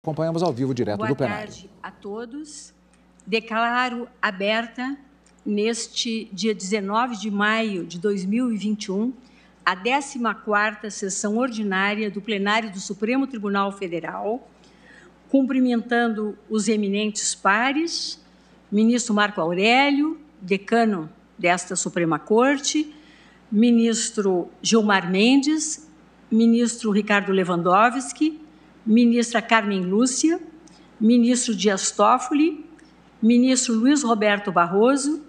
Acompanhamos ao vivo, direto do plenário. Boa tarde a todos. Declaro aberta, neste dia 19 de maio de 2021, a 14ª sessão ordinária do plenário do Supremo Tribunal Federal, cumprimentando os eminentes pares, ministro Marco Aurélio, decano desta Suprema Corte, ministro Gilmar Mendes, ministro Ricardo Lewandowski, ministra Carmen Lúcia, ministro Dias Toffoli, ministro Luiz Roberto Barroso,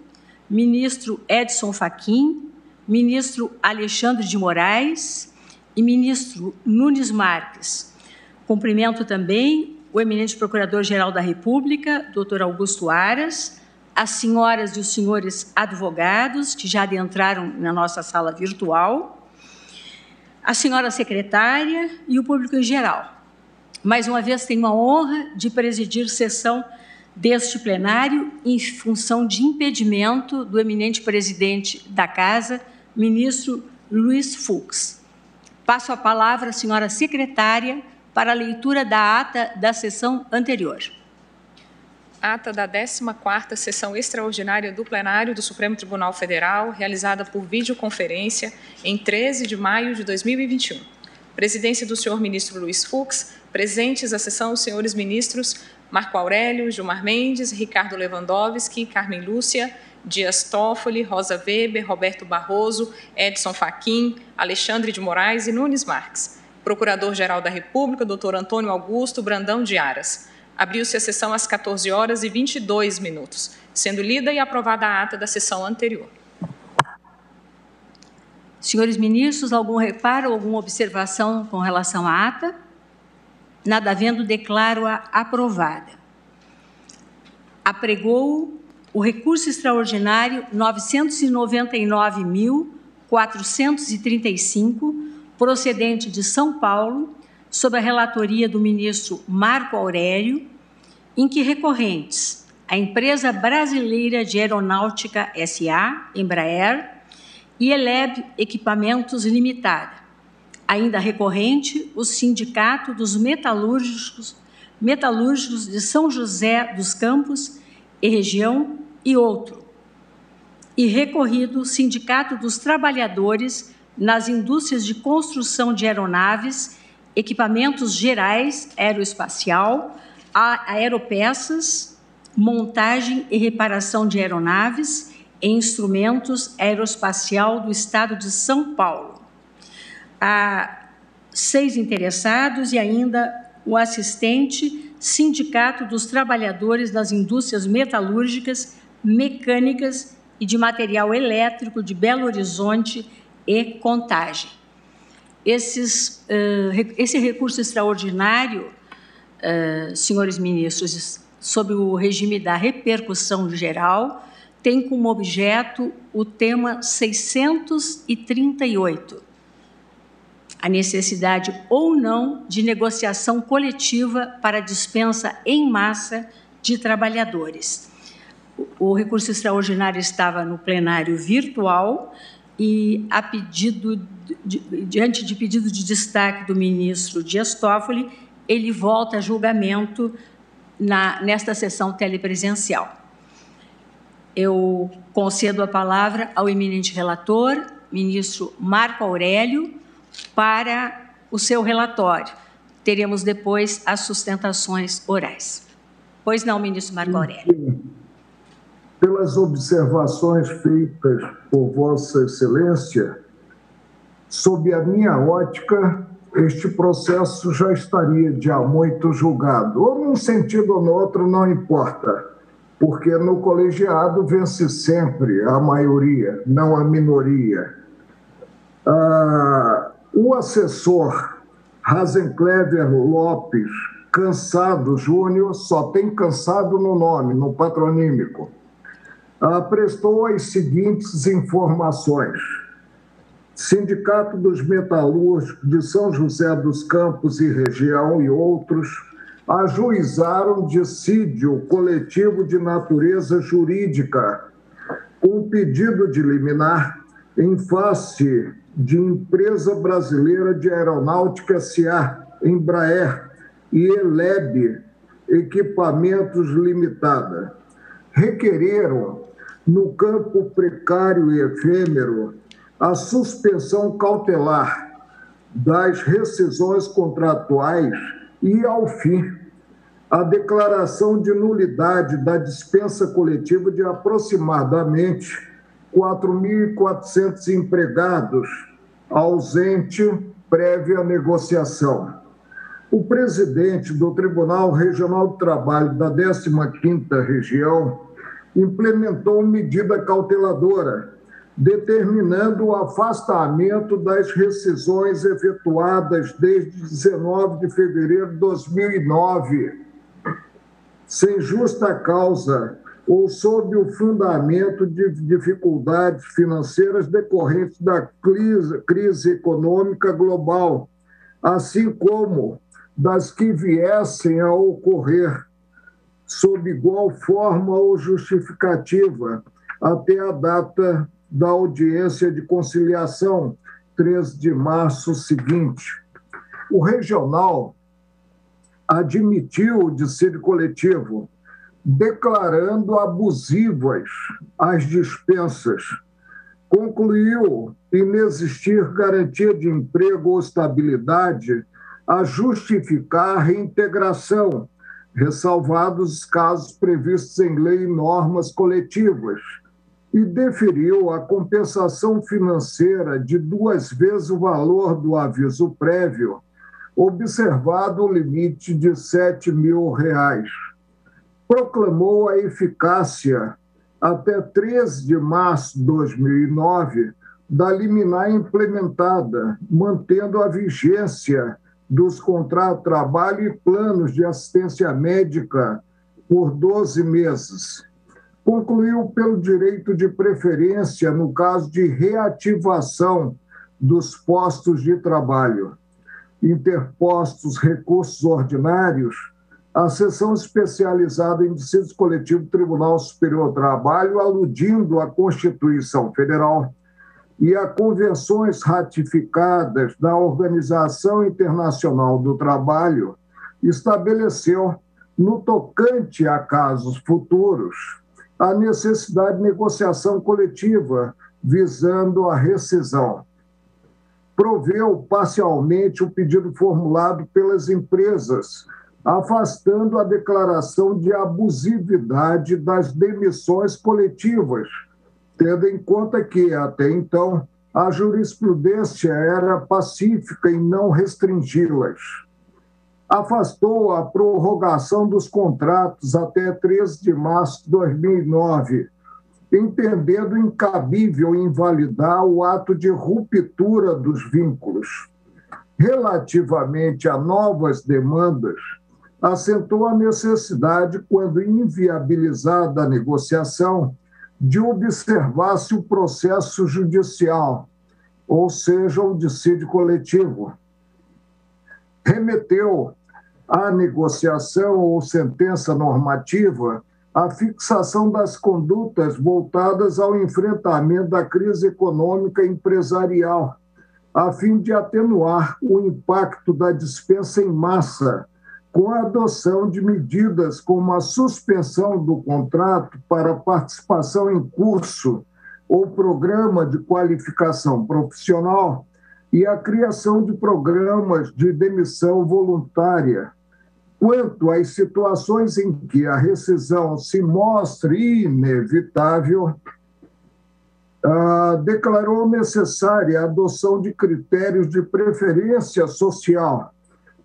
ministro Edson Fachin, ministro Alexandre de Moraes e ministro Nunes Marques. Cumprimento também o eminente Procurador-Geral da República, doutor Augusto Aras, as senhoras e os senhores advogados que já adentraram na nossa sala virtual, a senhora secretária e o público em geral. Mais uma vez, tenho a honra de presidir sessão deste plenário em função de impedimento do eminente presidente da Casa, ministro Luiz Fux. Passo a palavra à senhora secretária para a leitura da ata da sessão anterior. Ata da 14ª Sessão Extraordinária do Plenário do Supremo Tribunal Federal, realizada por videoconferência em 13 de maio de 2021. Presidência do senhor ministro Luiz Fux, presentes à sessão os senhores ministros Marco Aurélio, Gilmar Mendes, Ricardo Lewandowski, Carmen Lúcia, Dias Toffoli, Rosa Weber, Roberto Barroso, Edson Fachin, Alexandre de Moraes e Nunes Marques. Procurador-Geral da República, doutor Antônio Augusto Brandão de Aras. Abriu-se a sessão às 14h22, sendo lida e aprovada a ata da sessão anterior. Senhores ministros, algum reparo ou alguma observação com relação à ata? Nada havendo, declaro-a aprovada. Apregou o recurso extraordinário 999.435, procedente de São Paulo, sob a relatoria do ministro Marco Aurélio, em que recorrentes a Empresa Brasileira de Aeronáutica S.A., Embraer, e Eleb Equipamentos Limitada. Ainda recorrente, o Sindicato dos Metalúrgicos de São José dos Campos e Região e outro. E recorrido, o Sindicato dos Trabalhadores nas Indústrias de Construção de Aeronaves, Equipamentos Gerais, Aeroespacial, Aeropeças, Montagem e Reparação de Aeronaves e Instrumentos Aeroespacial do Estado de São Paulo. Há 6 interessados e ainda o assistente Sindicato dos Trabalhadores das Indústrias Metalúrgicas, Mecânicas e de Material Elétrico de Belo Horizonte e Contagem. Esse recurso extraordinário, senhores ministros, sob o regime da repercussão geral, tem como objeto o tema 638, a necessidade ou não de negociação coletiva para dispensa em massa de trabalhadores. O recurso extraordinário estava no plenário virtual e, diante de pedido de destaque do ministro Dias Toffoli, ele volta a julgamento nesta sessão telepresencial. Eu concedo a palavra ao eminente relator, ministro Marco Aurélio, para o seu relatório. Teremos depois as sustentações orais. Pois não, ministro Marco Aurélio. Pelas observações feitas por Vossa Excelência, sob a minha ótica, este processo já estaria de há muito julgado, ou num sentido ou no outro, não importa, porque no colegiado vence sempre a maioria, não a minoria. O assessor Razenclever Lopes Cansado Júnior, só tem Cansado no nome, no patronímico, prestou as seguintes informações. Sindicato dos Metalúrgicos de São José dos Campos e Região e outros ajuizaram dissídio coletivo de natureza jurídica com pedido de liminar em face de Empresa Brasileira de Aeronáutica S.A., Embraer, e Eleb Equipamentos Limitada. Requereram, no campo precário e efêmero, a suspensão cautelar das rescisões contratuais e, ao fim, a declaração de nulidade da dispensa coletiva de aproximadamente 4.400 empregados, ausente prévia negociação. O presidente do Tribunal Regional do Trabalho da 15ª Região implementou medida cauteladora, determinando o afastamento das rescisões efetuadas desde 19 de fevereiro de 2009, sem justa causa ou sob o fundamento de dificuldades financeiras decorrentes da crise econômica global, assim como das que viessem a ocorrer sob igual forma ou justificativa até a data da audiência de conciliação, 13 de março seguinte. O regional admitiu o dissídio coletivo, declarando abusivas as dispensas. Concluiu inexistir garantia de emprego ou estabilidade a justificar a reintegração, ressalvados os casos previstos em lei e normas coletivas, e deferiu a compensação financeira de 2 vezes o valor do aviso prévio, observado o limite de R$ 7.000. Proclamou a eficácia, até 13 de março de 2009, da liminar implementada, mantendo a vigência dos contratos de trabalho e planos de assistência médica por 12 meses. Concluiu pelo direito de preferência no caso de reativação dos postos de trabalho. Interpostos recursos ordinários, a seção especializada em dissídio coletivo do Tribunal Superior do Trabalho, aludindo à Constituição Federal e a convenções ratificadas da Organização Internacional do Trabalho, estabeleceu, no tocante a casos futuros, a necessidade de negociação coletiva visando a rescisão. Proveu parcialmente o pedido formulado pelas empresas, afastando a declaração de abusividade das demissões coletivas, tendo em conta que, até então, a jurisprudência era pacífica em não restringi-las. Afastou a prorrogação dos contratos até 13 de março de 2009, entendendo incabível invalidar o ato de ruptura dos vínculos. Relativamente a novas demandas, assentou a necessidade, quando inviabilizada a negociação, de observar-se o processo judicial, ou seja, o dissídio coletivo. Remeteu à negociação ou sentença normativa a fixação das condutas voltadas ao enfrentamento da crise econômica e empresarial, a fim de atenuar o impacto da dispensa em massa, com a adoção de medidas como a suspensão do contrato para participação em curso ou programa de qualificação profissional e a criação de programas de demissão voluntária. Quanto às situações em que a rescisão se mostre inevitável, declarou necessária a adoção de critérios de preferência social,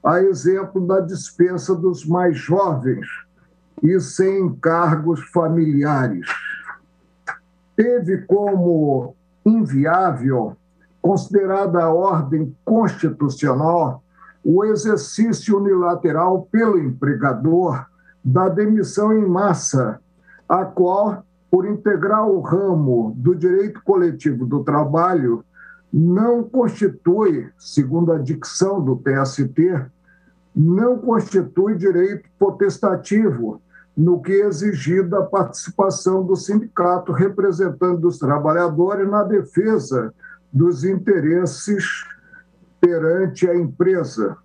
a exemplo da dispensa dos mais jovens e sem encargos familiares. Teve como inviável, considerada a ordem constitucional, o exercício unilateral pelo empregador da demissão em massa, a qual, por integrar o ramo do direito coletivo do trabalho, não constitui, segundo a dicção do TST, não constitui direito potestativo, no que é exigida a participação do sindicato representante dos trabalhadores na defesa dos interesses perante a empresa.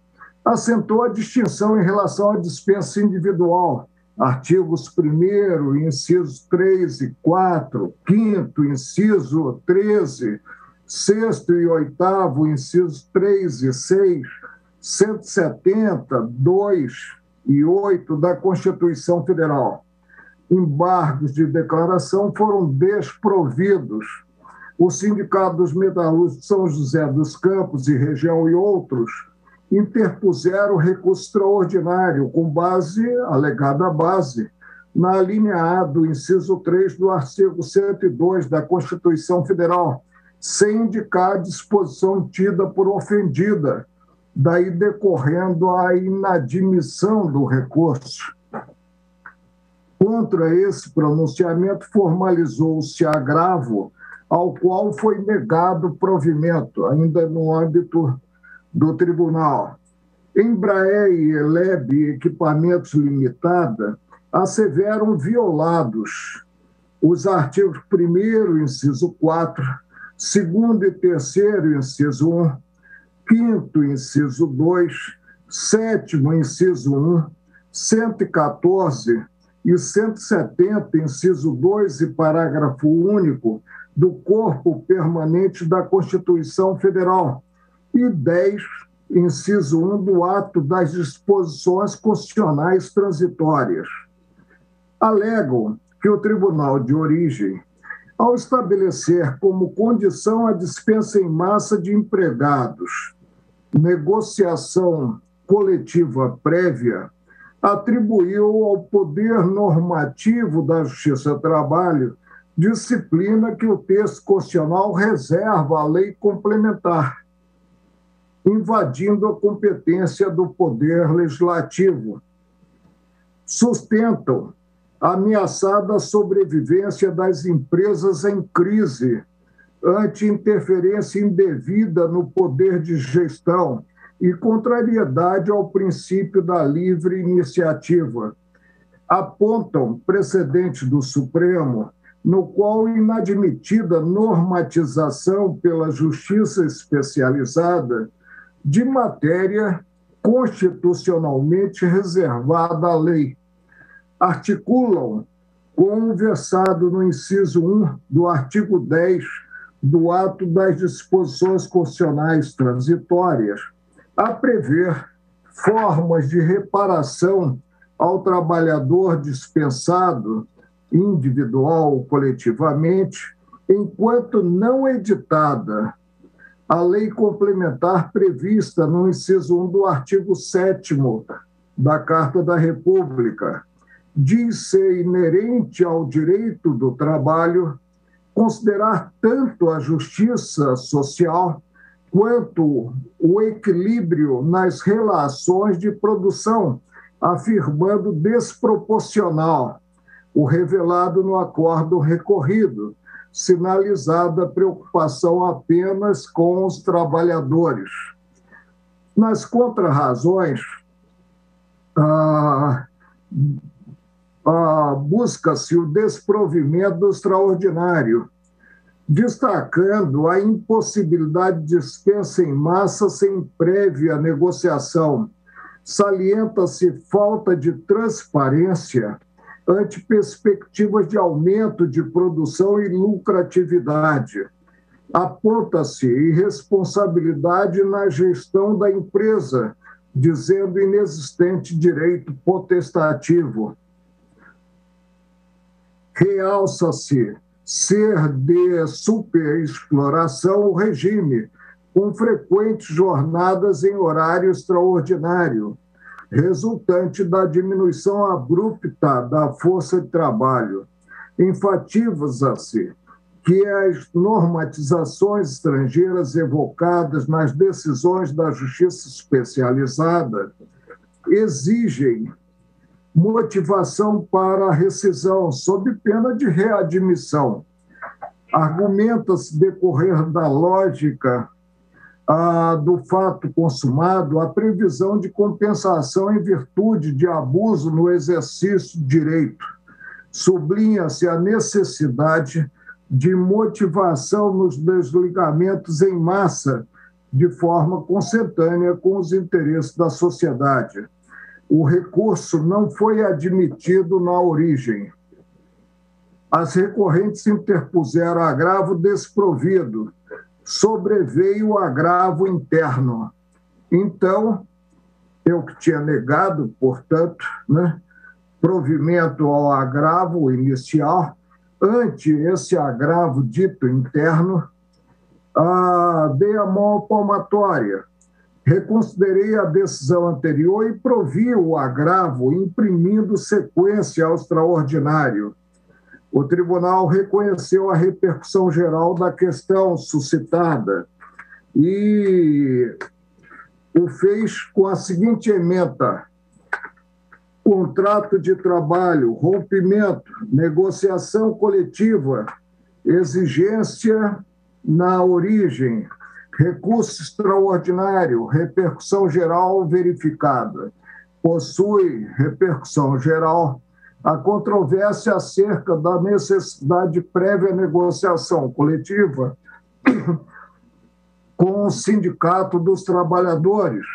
Assentou a distinção em relação à dispensa individual, artigos 1º, incisos 3 e 4, 5º, inciso 13, 6º e 8º, incisos 3 e 6, 170, 2 e 8 da Constituição Federal. Embargos de declaração foram desprovidos. O Sindicato dos Metalúrgicos de São José dos Campos e região e outros interpuseram recurso extraordinário com base, alegada base, na linha A do inciso 3 do artigo 102 da Constituição Federal, sem indicar a disposição tida por ofendida, daí decorrendo a inadmissão do recurso. Contra esse pronunciamento, formalizou-se agravo, ao qual foi negado provimento, ainda no âmbito do tribunal. Embraer e Eleb Equipamentos Limitada asseveram violados os artigos 1º, inciso 4, 2º e 3º, inciso 1, 5º, inciso 2, 7º, inciso 1, 114 e 170, inciso 2 e parágrafo único do corpo permanente da Constituição Federal, e 10, inciso 1 do ato das disposições constitucionais transitórias. Alegam que o Tribunal de Origem, ao estabelecer como condição a dispensa em massa de empregados, negociação coletiva prévia, atribuiu ao Poder Normativo da Justiça do Trabalho disciplina que o texto constitucional reserva à lei complementar, invadindo a competência do Poder Legislativo. Sustentam a ameaçada sobrevivência das empresas em crise, ante interferência indevida no poder de gestão e contrariedade ao princípio da livre iniciativa. Apontam precedente do Supremo, no qual inadmitida normatização pela Justiça Especializada de matéria constitucionalmente reservada à lei. Articulam com o versado no inciso 1 do artigo 10 do ato das disposições constitucionais transitórias, a prever formas de reparação ao trabalhador dispensado, individual ou coletivamente, enquanto não editada a lei complementar prevista no inciso 1 do artigo 7º da Carta da República, diz ser inerente ao direito do trabalho considerar tanto a justiça social quanto o equilíbrio nas relações de produção, afirmando desproporcional o revelado no acordo recorrido, sinalizada a preocupação apenas com os trabalhadores. Nas contrarrazões, busca-se o desprovimento do extraordinário, destacando a impossibilidade de dispensa em massa sem prévia negociação. Salienta-se falta de transparência ante perspectivas de aumento de produção e lucratividade. Aponta-se irresponsabilidade na gestão da empresa, dizendo inexistente direito potestativo. Realça-se ser de superexploração o regime, com frequentes jornadas em horário extraordinário, resultante da diminuição abrupta da força de trabalho. Enfatiza-se que as normatizações estrangeiras evocadas nas decisões da Justiça Especializada exigem motivação para a rescisão, sob pena de readmissão. Argumenta-se decorrer da lógica do fato consumado a previsão de compensação em virtude de abuso no exercício de direito. Sublinha-se a necessidade de motivação nos desligamentos em massa de forma consentânea com os interesses da sociedade. O recurso não foi admitido na origem. As recorrentes interpuseram agravo desprovido, sobreveio o agravo interno. Então, eu que tinha negado, portanto, provimento ao agravo inicial, ante esse agravo dito interno, dei a mão à palmatória, reconsiderei a decisão anterior e provi o agravo, imprimindo sequência ao extraordinário. O tribunal reconheceu a repercussão geral da questão suscitada e o fez com a seguinte ementa: contrato de trabalho, rompimento, negociação coletiva, exigência na origem, recurso extraordinário, repercussão geral verificada. Possui repercussão geral a controvérsia acerca da necessidade de prévia negociação coletiva com o Sindicato dos Trabalhadores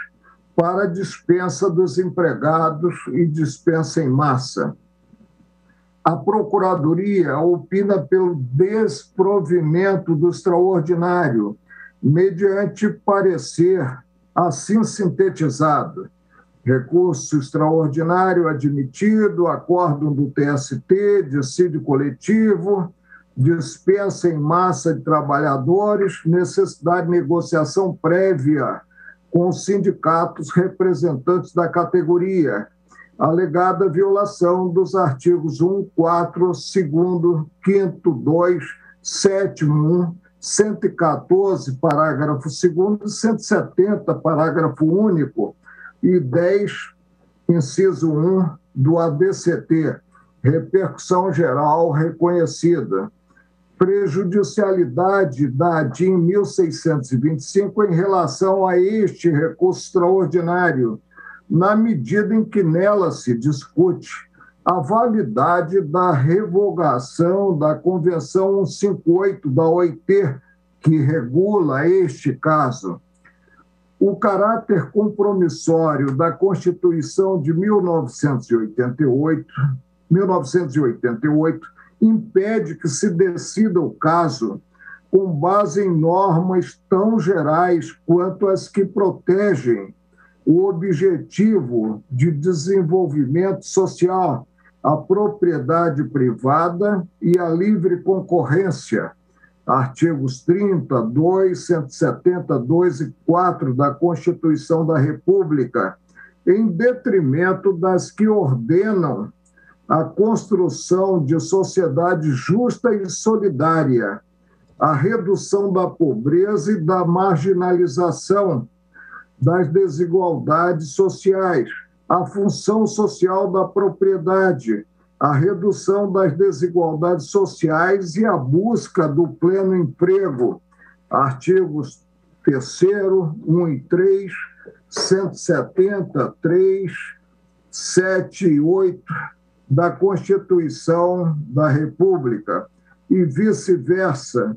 para dispensa dos empregados e dispensa em massa. A Procuradoria opina pelo desprovimento do extraordinário, mediante parecer assim sintetizado: recurso extraordinário admitido, acórdão do TST, dissídio coletivo, dispensa em massa de trabalhadores, necessidade de negociação prévia com os sindicatos representantes da categoria, alegada violação dos artigos 1, 4, 2º, 5º, 2, 7º, 1, 114, parágrafo 2º, 170, parágrafo único, e 10, inciso 1, do ADCT, repercussão geral reconhecida. Prejudicialidade da ADIM 1625 em relação a este recurso extraordinário, na medida em que nela se discute a validade da revogação da Convenção 158 da OIT, que regula este caso. O caráter compromissório da Constituição de 1988 impede que se decida o caso com base em normas tão gerais quanto as que protegem o objetivo de desenvolvimento social, a propriedade privada e a livre concorrência, artigos 30, 2, 170, 2 e 4 da Constituição da República, em detrimento das que ordenam a construção de sociedade justa e solidária, a redução da pobreza e da marginalização, das desigualdades sociais, a função social da propriedade, a redução das desigualdades sociais e a busca do pleno emprego, artigos 3º, 1 e 3, 170, 3, 7 e 8 da Constituição da República, e vice-versa.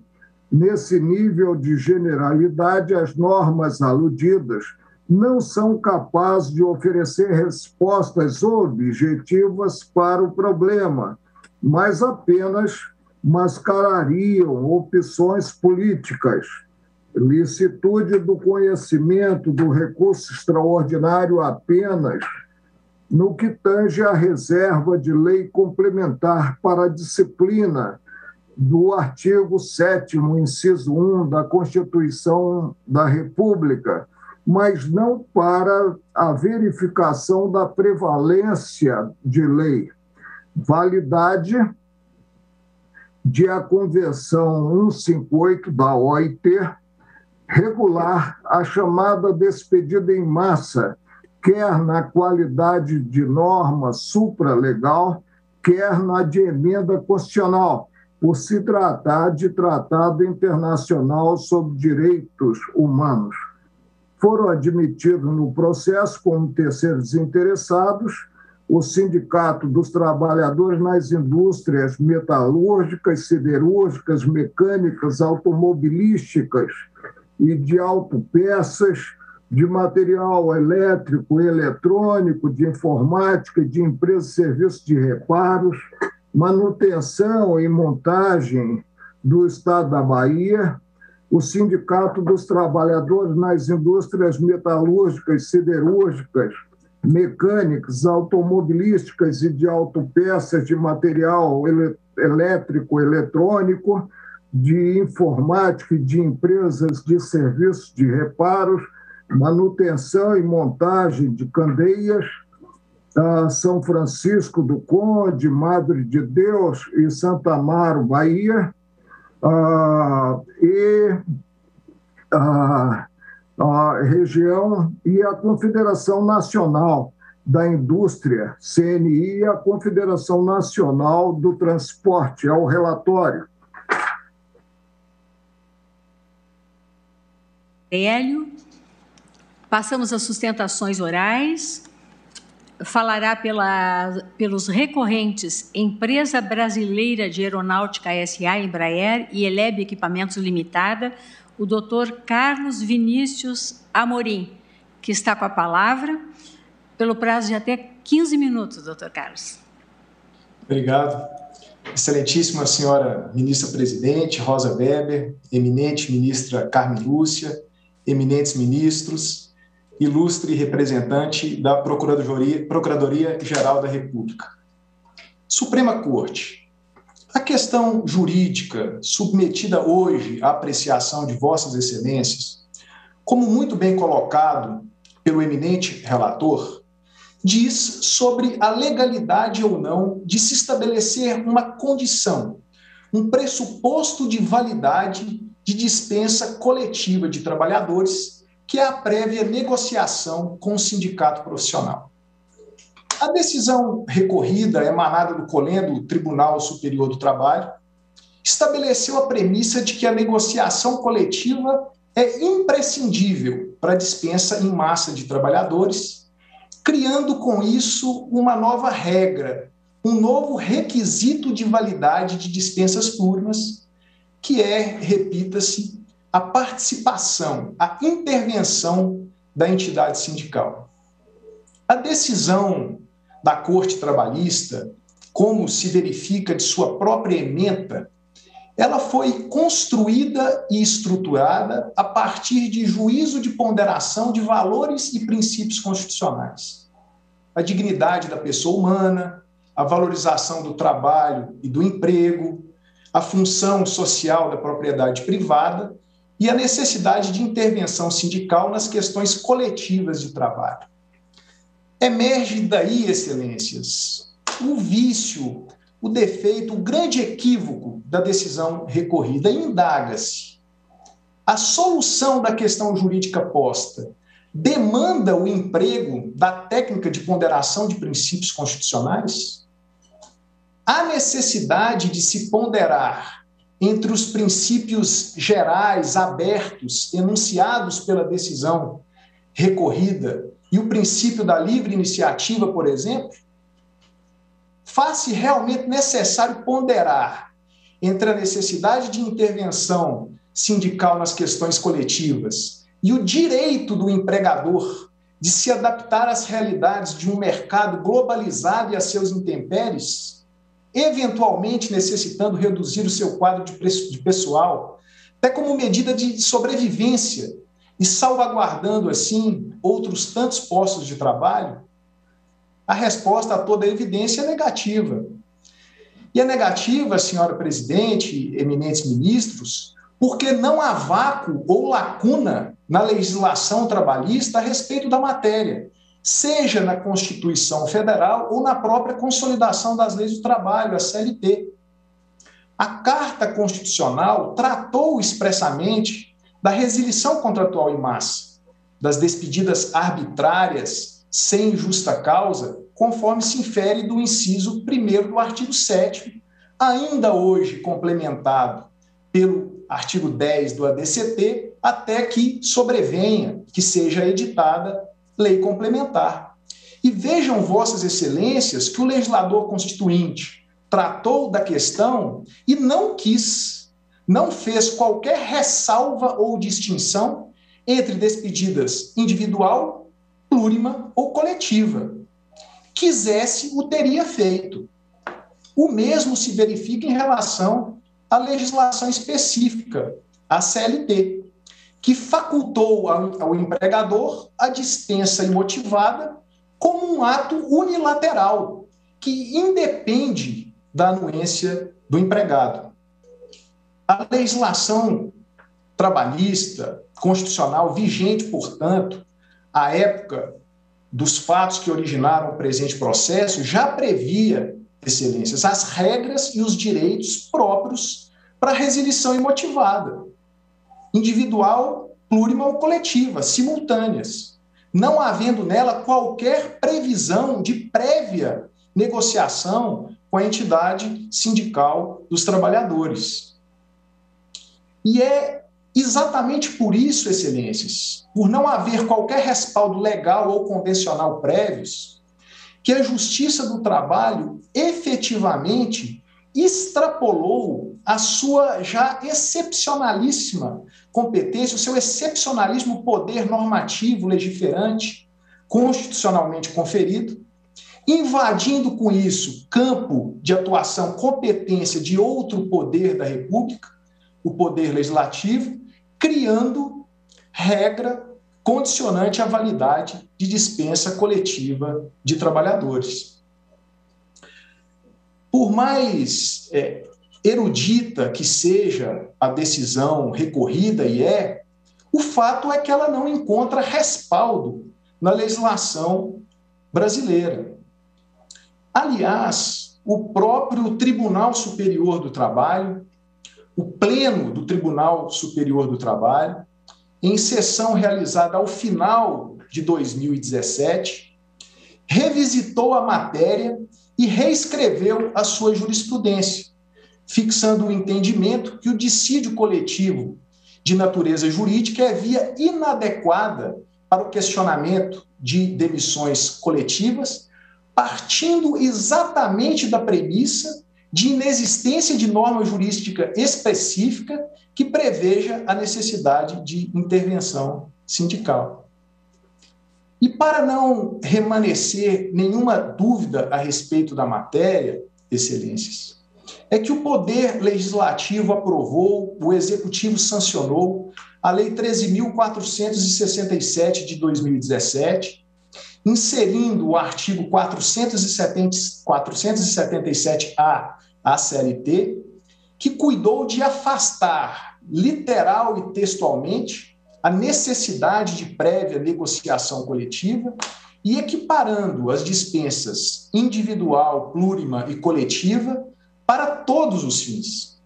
Nesse nível de generalidade, as normas aludidas não são capazes de oferecer respostas objetivas para o problema, mas apenas mascarariam opções políticas. Licitude do conhecimento do recurso extraordinário apenas no que tange à reserva de lei complementar para a disciplina do artigo 7º, inciso 1 da Constituição da República, mas não para a verificação da prevalência de lei. Validade de a Convenção 158 da OIT regular a chamada despedida em massa, quer na qualidade de norma supralegal, quer na de emenda constitucional, por se tratar de tratado internacional sobre direitos humanos. Foram admitidos no processo como terceiros interessados o Sindicato dos Trabalhadores nas indústrias metalúrgicas, siderúrgicas, mecânicas, automobilísticas, e de autopeças, de material elétrico e eletrônico, de informática, de empresas de serviços de reparos, manutenção e montagem do Estado da Bahia, o Sindicato dos Trabalhadores nas Indústrias Metalúrgicas, Siderúrgicas, Mecânicas, Automobilísticas e de Autopeças de material elétrico, eletrônico, de informática e de empresas de serviços de reparos, manutenção e montagem de candeias, São Francisco do Conde, Madre de Deus e Santa Amaro, Bahia, e a região e a Confederação Nacional da Indústria, CNI, e a Confederação Nacional do Transporte. É o relatório. Hélio. Passamos às sustentações orais. Falará pelos recorrentes Empresa Brasileira de Aeronáutica S.A., Embraer, e Eleb Equipamentos Limitada, o doutor Carlos Vinícius Amorim, que está com a palavra, pelo prazo de até 15 minutos, doutor Carlos. Obrigado. Excelentíssima senhora ministra-presidente Rosa Weber, eminente ministra Carmen Lúcia, eminentes ministros, ilustre representante da Procuradoria-Geral da República. Suprema Corte, a questão jurídica submetida hoje à apreciação de Vossas Excelências, como muito bem colocado pelo eminente relator, diz sobre a legalidade ou não de se estabelecer uma condição, um pressuposto de validade de dispensa coletiva de trabalhadores, que é a prévia negociação com o sindicato profissional. A decisão recorrida, emanada do colendo Tribunal Superior do Trabalho, estabeleceu a premissa de que a negociação coletiva é imprescindível para a dispensa em massa de trabalhadores, criando com isso uma nova regra, um novo requisito de validade de dispensas plurimas, que é, repita-se, a participação, a intervenção da entidade sindical. A decisão da Corte Trabalhista, como se verifica de sua própria ementa, ela foi construída e estruturada a partir de juízo de ponderação de valores e princípios constitucionais. A dignidade da pessoa humana, a valorização do trabalho e do emprego, a função social da propriedade privada e a necessidade de intervenção sindical nas questões coletivas de trabalho. Emerge daí, excelências, o vício, o defeito, o grande equívoco da decisão recorrida. Indaga-se: a solução da questão jurídica posta demanda o emprego da técnica de ponderação de princípios constitucionais? Há necessidade de se ponderar entre os princípios gerais, abertos, enunciados pela decisão recorrida e o princípio da livre iniciativa, por exemplo? Faz-se realmente necessário ponderar entre a necessidade de intervenção sindical nas questões coletivas e o direito do empregador de se adaptar às realidades de um mercado globalizado e a seus intempéries, eventualmente necessitando reduzir o seu quadro de pessoal, até como medida de sobrevivência e salvaguardando, assim, outros tantos postos de trabalho? A resposta a toda a evidência é negativa. E é negativa, senhora presidente, eminentes ministros, porque não há vácuo ou lacuna na legislação trabalhista a respeito da matéria, seja na Constituição Federal ou na própria Consolidação das Leis do Trabalho, a CLT. A Carta Constitucional tratou expressamente da resilição contratual em massa, das despedidas arbitrárias, sem justa causa, conforme se infere do inciso 1º do artigo 7º, ainda hoje complementado pelo artigo 10 do ADCT, até que sobrevenha, que seja editada lei complementar. E vejam, Vossas Excelências, que o legislador constituinte tratou da questão e não quis, não fez qualquer ressalva ou distinção entre despedidas individual, plurima ou coletiva. Quisesse, o teria feito. O mesmo se verifica em relação à legislação específica, a CLT, que facultou ao empregador a dispensa imotivada como um ato unilateral, que independe da anuência do empregado. A legislação trabalhista, constitucional, vigente, portanto, à época dos fatos que originaram o presente processo, já previa, excelências, as regras e os direitos próprios para a resilição imotivada, individual, plurima ou coletiva, simultâneas, não havendo nela qualquer previsão de prévia negociação com a entidade sindical dos trabalhadores. E é exatamente por isso, excelências, por não haver qualquer respaldo legal ou convencional prévios, que a Justiça do Trabalho efetivamente extrapolou a sua já excepcionalíssima competência, o seu excepcionalíssimo poder normativo, legiferante, constitucionalmente conferido, invadindo com isso campo de atuação, competência de outro poder da República, o poder legislativo, criando regra condicionante à validade de dispensa coletiva de trabalhadores. Por mais erudita que seja a decisão recorrida, o fato é que ela não encontra respaldo na legislação brasileira. Aliás, o próprio Tribunal Superior do Trabalho, o Pleno do Tribunal Superior do Trabalho, em sessão realizada ao final de 2017, revisitou a matéria e reescreveu a sua jurisprudência, fixando o entendimento que o dissídio coletivo de natureza jurídica é via inadequada para o questionamento de demissões coletivas, partindo exatamente da premissa de inexistência de norma jurídica específica que preveja a necessidade de intervenção sindical. E para não remanescer nenhuma dúvida a respeito da matéria, excelências, é que o Poder Legislativo aprovou, o Executivo sancionou a Lei 13.467 de 2017, inserindo o artigo 477-A à CLT, que cuidou de afastar, literal e textualmente, a necessidade de prévia negociação coletiva e equiparando as dispensas individual, plurima e coletiva para todos os fins.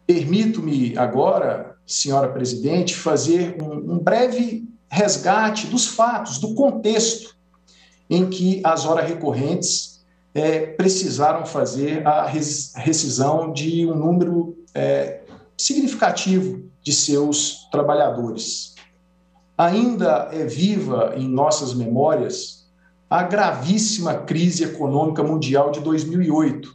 Permito-me agora, senhora presidente, fazer um breve resgate dos fatos, do contexto em que as horas recorrentes precisaram fazer a rescisão de um número significativo de seus trabalhadores. Ainda é viva em nossas memórias a gravíssima crise econômica mundial de 2008.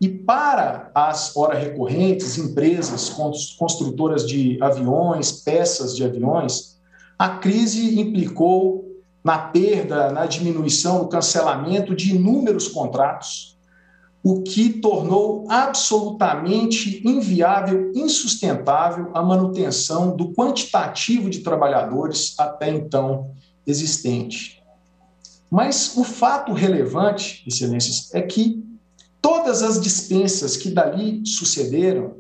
E para as horas recorrentes, empresas construtoras de aviões, peças de aviões, a crise implicou na perda, na diminuição, no cancelamento de inúmeros contratos, o que tornou absolutamente inviável, insustentável a manutenção do quantitativo de trabalhadores até então existente. Mas o fato relevante, excelências, é que todas as dispensas que dali sucederam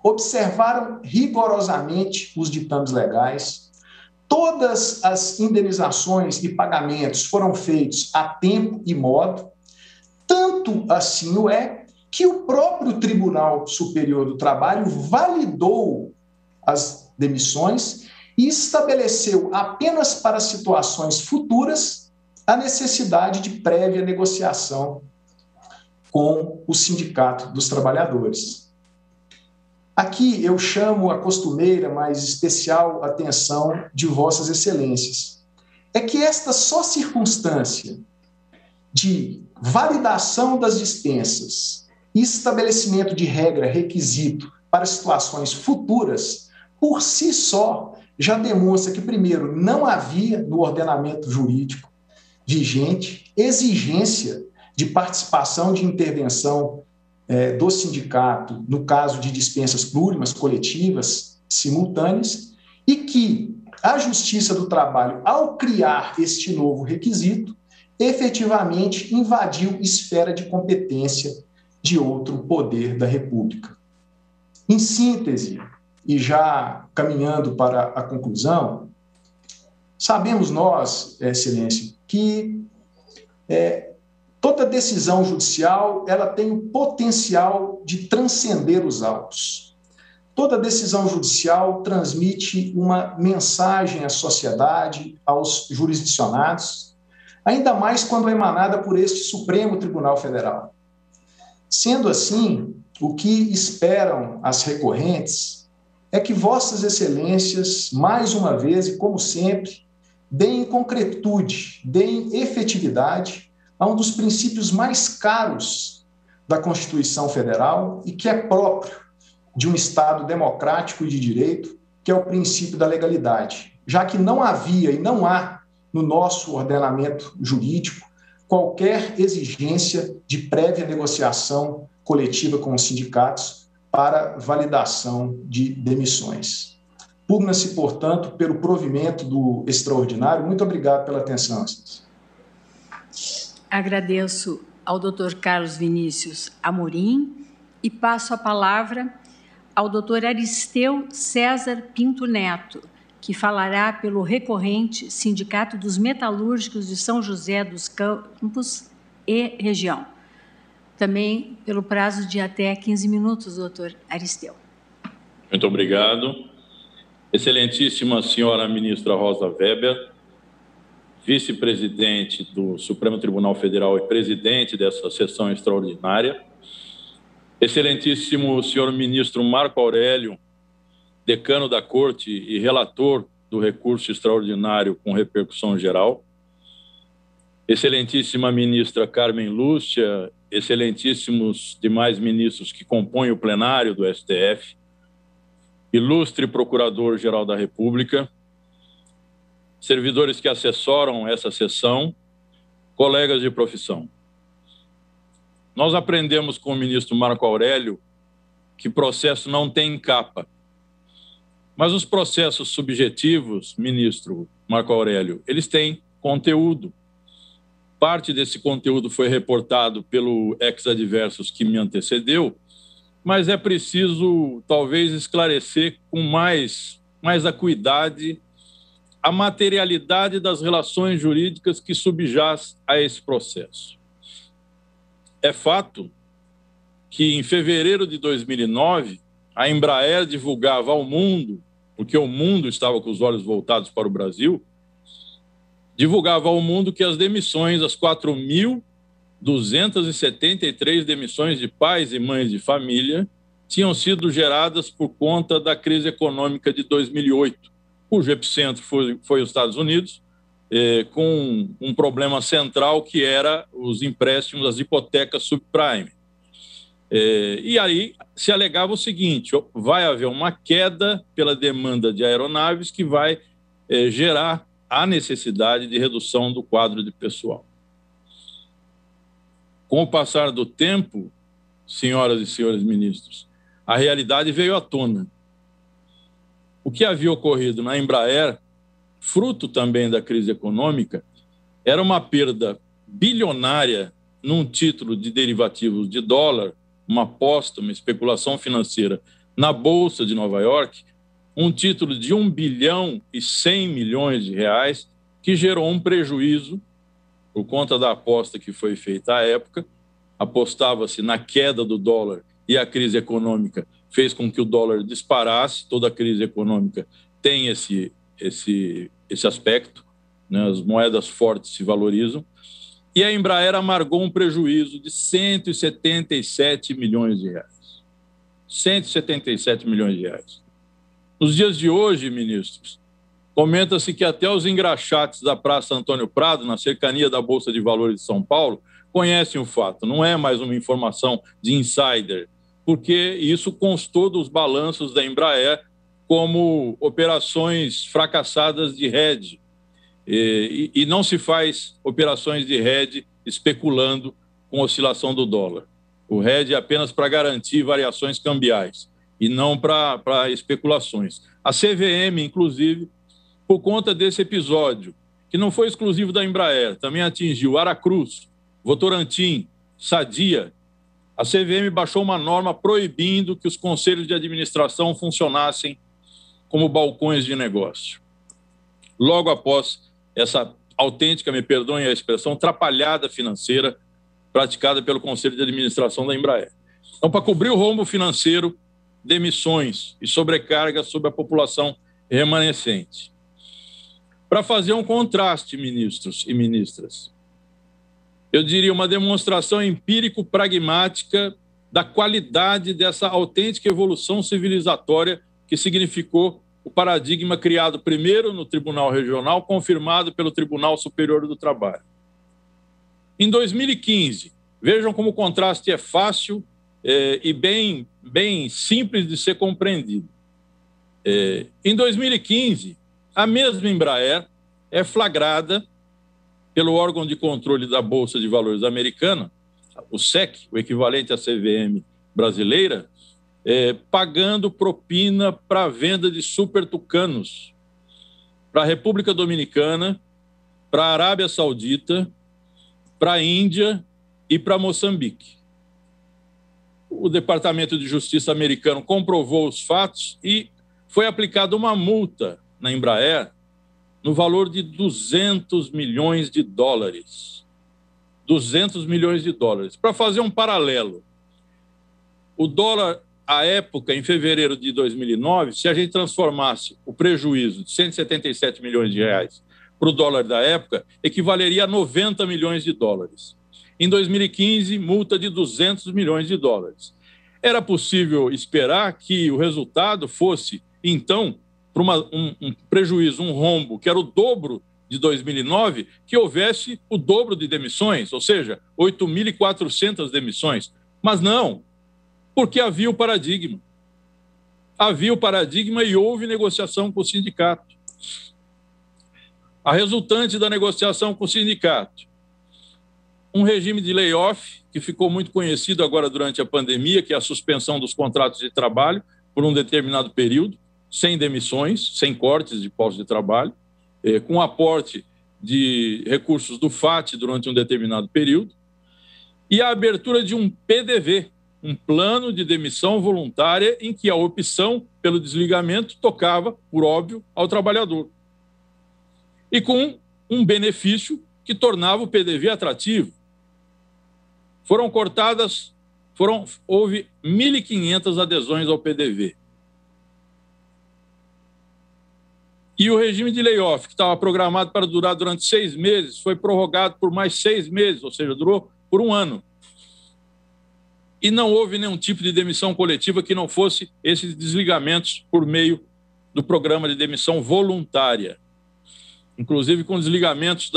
observaram rigorosamente os ditames legais, todas as indenizações e pagamentos foram feitos a tempo e modo, tanto assim que o próprio Tribunal Superior do Trabalho validou as demissões e estabeleceu apenas para situações futuras a necessidade de prévia negociação com o Sindicato dos Trabalhadores. Aqui eu chamo a costumeira, mas especial atenção de Vossas Excelências. É que esta só circunstância de validação das dispensas e estabelecimento de regra, requisito para situações futuras, por si só, já demonstra que, primeiro, não havia no ordenamento jurídico vigente exigência de participação de intervenção do sindicato no caso de dispensas plurimas, coletivas, simultâneas, e que a Justiça do Trabalho, ao criar este novo requisito, efetivamente invadiu esfera de competência de outro poder da República. Em síntese, e já caminhando para a conclusão, sabemos nós, Excelência, que toda decisão judicial ela tem o potencial de transcender os autos. Toda decisão judicial transmite uma mensagem à sociedade, aos jurisdicionados, ainda mais quando é emanada por este Supremo Tribunal Federal. Sendo assim, o que esperam as recorrentes é que Vossas Excelências, mais uma vez e como sempre, deem concretude, deem efetividade a um dos princípios mais caros da Constituição Federal e que é próprio de um Estado democrático e de direito, que é o princípio da legalidade, já que não havia e não há no nosso ordenamento jurídico qualquer exigência de prévia negociação coletiva com os sindicatos para validação de demissões. Pugna-se, portanto, pelo provimento do extraordinário. Muito obrigado pela atenção. Agradeço ao Dr. Carlos Vinícius Amorim e passo a palavra ao Dr. Aristeu César Pinto Neto, que falará pelo recorrente Sindicato dos Metalúrgicos de São José dos Campos e região. Também pelo prazo de até 15 minutos, doutor Aristeu. Muito obrigado. Excelentíssima senhora ministra Rosa Weber, vice-presidente do Supremo Tribunal Federal e presidente dessa sessão extraordinária. Excelentíssimo senhor ministro Marco Aurélio, decano da Corte e relator do recurso extraordinário com repercussão geral. Excelentíssima ministra Carmen Lúcia, excelentíssimos demais ministros que compõem o plenário do STF, ilustre Procurador-Geral da República, servidores que assessoram essa sessão, colegas de profissão. Nós aprendemos com o ministro Marco Aurélio que processo não tem capa, mas os processos subjetivos, ministro Marco Aurélio, eles têm conteúdo. Parte desse conteúdo foi reportado pelo ex-adversus que me antecedeu, mas é preciso, talvez, esclarecer com mais acuidade a materialidade das relações jurídicas que subjaz a esse processo. É fato que, em fevereiro de 2009, a Embraer divulgava ao mundo, porque o mundo estava com os olhos voltados para o Brasil, divulgava ao mundo que as demissões, as 4.273 demissões de pais e mães de família, tinham sido geradas por conta da crise econômica de 2008, cujo epicentro foi os Estados Unidos, com um problema central que era os empréstimos, as hipotecas subprime. E aí se alegava o seguinte: vai haver uma queda pela demanda de aeronaves que vai gerar a necessidade de redução do quadro de pessoal. Com o passar do tempo, senhoras e senhores ministros, a realidade veio à tona. O que havia ocorrido na Embraer, fruto também da crise econômica, era uma perda bilionária num título de derivativos de dólar, uma aposta, uma especulação financeira na Bolsa de Nova York, um título de 1 bilhão e 100 milhões de reais, que gerou um prejuízo por conta da aposta que foi feita à época. Apostava-se na queda do dólar e a crise econômica fez com que o dólar disparasse. Toda a crise econômica tem esse aspecto, né? As moedas fortes se valorizam. E a Embraer amargou um prejuízo de 177 milhões de reais. 177 milhões de reais. Nos dias de hoje, ministros, comenta-se que até os engraxates da Praça Antônio Prado, na cercania da Bolsa de Valores de São Paulo, conhecem o fato. Não é mais uma informação de insider, porque isso constou dos balanços da Embraer como operações fracassadas de hedge. E não se faz operações de hedge especulando com oscilação do dólar. O hedge é apenas para garantir variações cambiais e não para especulações. A CVM, inclusive, por conta desse episódio, que não foi exclusivo da Embraer, também atingiu Aracruz, Votorantim, Sadia, a CVM baixou uma norma proibindo que os conselhos de administração funcionassem como balcões de negócio. Logo após essa autêntica, me perdoem a expressão, atrapalhada financeira praticada pelo Conselho de Administração da Embraer. Então, para cobrir o rombo financeiro, demissões e sobrecarga sobre a população remanescente. Para fazer um contraste, ministros e ministras, eu diria uma demonstração empírico-pragmática da qualidade dessa autêntica evolução civilizatória que significou o paradigma criado primeiro no Tribunal Regional, confirmado pelo Tribunal Superior do Trabalho. Em 2015, vejam como o contraste é fácil e bem simples de ser compreendido. Em 2015, a mesma Embraer é flagrada pelo órgão de controle da Bolsa de Valores americana, o SEC, o equivalente à CVM brasileira, pagando propina para a venda de super tucanos para a República Dominicana, para a Arábia Saudita, para a Índia e para Moçambique. O Departamento de Justiça americano comprovou os fatos e foi aplicada uma multa na Embraer no valor de 200 milhões de dólares. 200 milhões de dólares. Para fazer um paralelo, o dólar, à época, em fevereiro de 2009, se a gente transformasse o prejuízo de 177 milhões de reais para o dólar da época, equivaleria a 90 milhões de dólares. Em 2015, multa de 200 milhões de dólares. Era possível esperar que o resultado fosse, então, para um prejuízo, um rombo, que era o dobro de 2009, que houvesse o dobro de demissões, ou seja, 8.400 demissões. Mas não, porque havia o paradigma. Havia o paradigma e houve negociação com o sindicato. A resultante da negociação com o sindicato, um regime de layoff, que ficou muito conhecido agora durante a pandemia, que é a suspensão dos contratos de trabalho por um determinado período, sem demissões, sem cortes de postos de trabalho, com aporte de recursos do FAT durante um determinado período, e a abertura de um PDV, um plano de demissão voluntária em que a opção pelo desligamento tocava, por óbvio, ao trabalhador. E com um benefício que tornava o PDV atrativo. Houve 1.500 adesões ao PDV. E o regime de layoff, que estava programado para durar durante 6 meses, foi prorrogado por mais 6 meses, ou seja, durou por 1 ano. E não houve nenhum tipo de demissão coletiva que não fosse esses desligamentos por meio do programa de demissão voluntária. Inclusive com desligamentos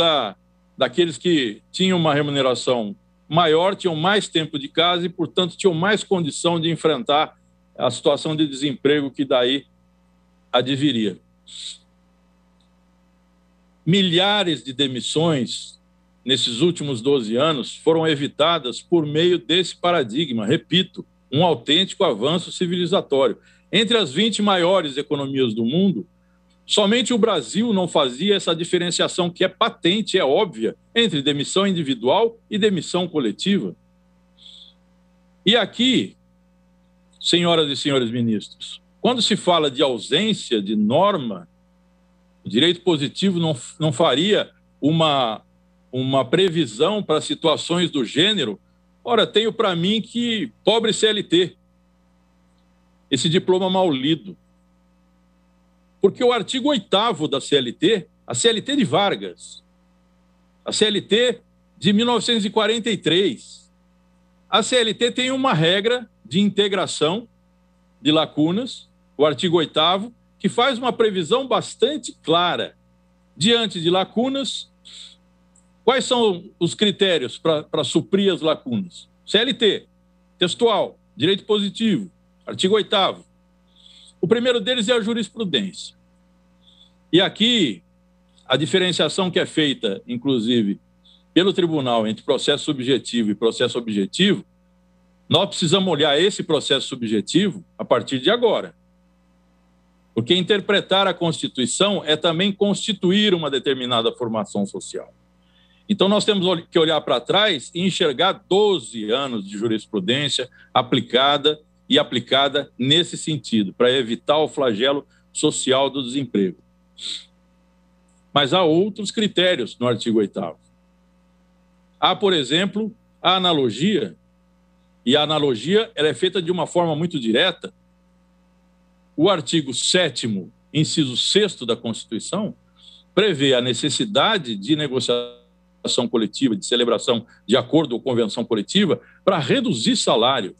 daqueles que tinham uma remuneração maior, tinham mais tempo de casa e, portanto, tinham mais condição de enfrentar a situação de desemprego que daí adviria. Milhares de demissões nesses últimos 12 anos foram evitadas por meio desse paradigma, repito, um autêntico avanço civilizatório. Entre as 20 maiores economias do mundo, somente o Brasil não fazia essa diferenciação que é patente, é óbvia, entre demissão individual e demissão coletiva. E aqui, senhoras e senhores ministros, quando se fala de ausência de norma, o direito positivo não faria uma previsão para situações do gênero. Ora, tenho para mim que pobre CLT, esse diploma mal lido. Porque o artigo 8º da CLT, a CLT de Vargas, a CLT de 1943, a CLT tem uma regra de integração de lacunas, o artigo 8º, que faz uma previsão bastante clara. Diante de lacunas, quais são os critérios para suprir as lacunas? CLT, textual, direito positivo, artigo 8º. O primeiro deles é a jurisprudência. E aqui, a diferenciação que é feita, inclusive, pelo tribunal entre processo subjetivo e processo objetivo, nós precisamos olhar esse processo subjetivo a partir de agora. Porque interpretar a Constituição é também constituir uma determinada formação social. Então, nós temos que olhar para trás e enxergar 12 anos de jurisprudência aplicada nesse sentido, para evitar o flagelo social do desemprego. Mas há outros critérios no artigo 8º. Há, por exemplo, a analogia, e a analogia ela é feita de uma forma muito direta. O artigo 7º, inciso 6º da Constituição, prevê a necessidade de negociação coletiva, de celebração de acordo ou convenção coletiva, para reduzir salário,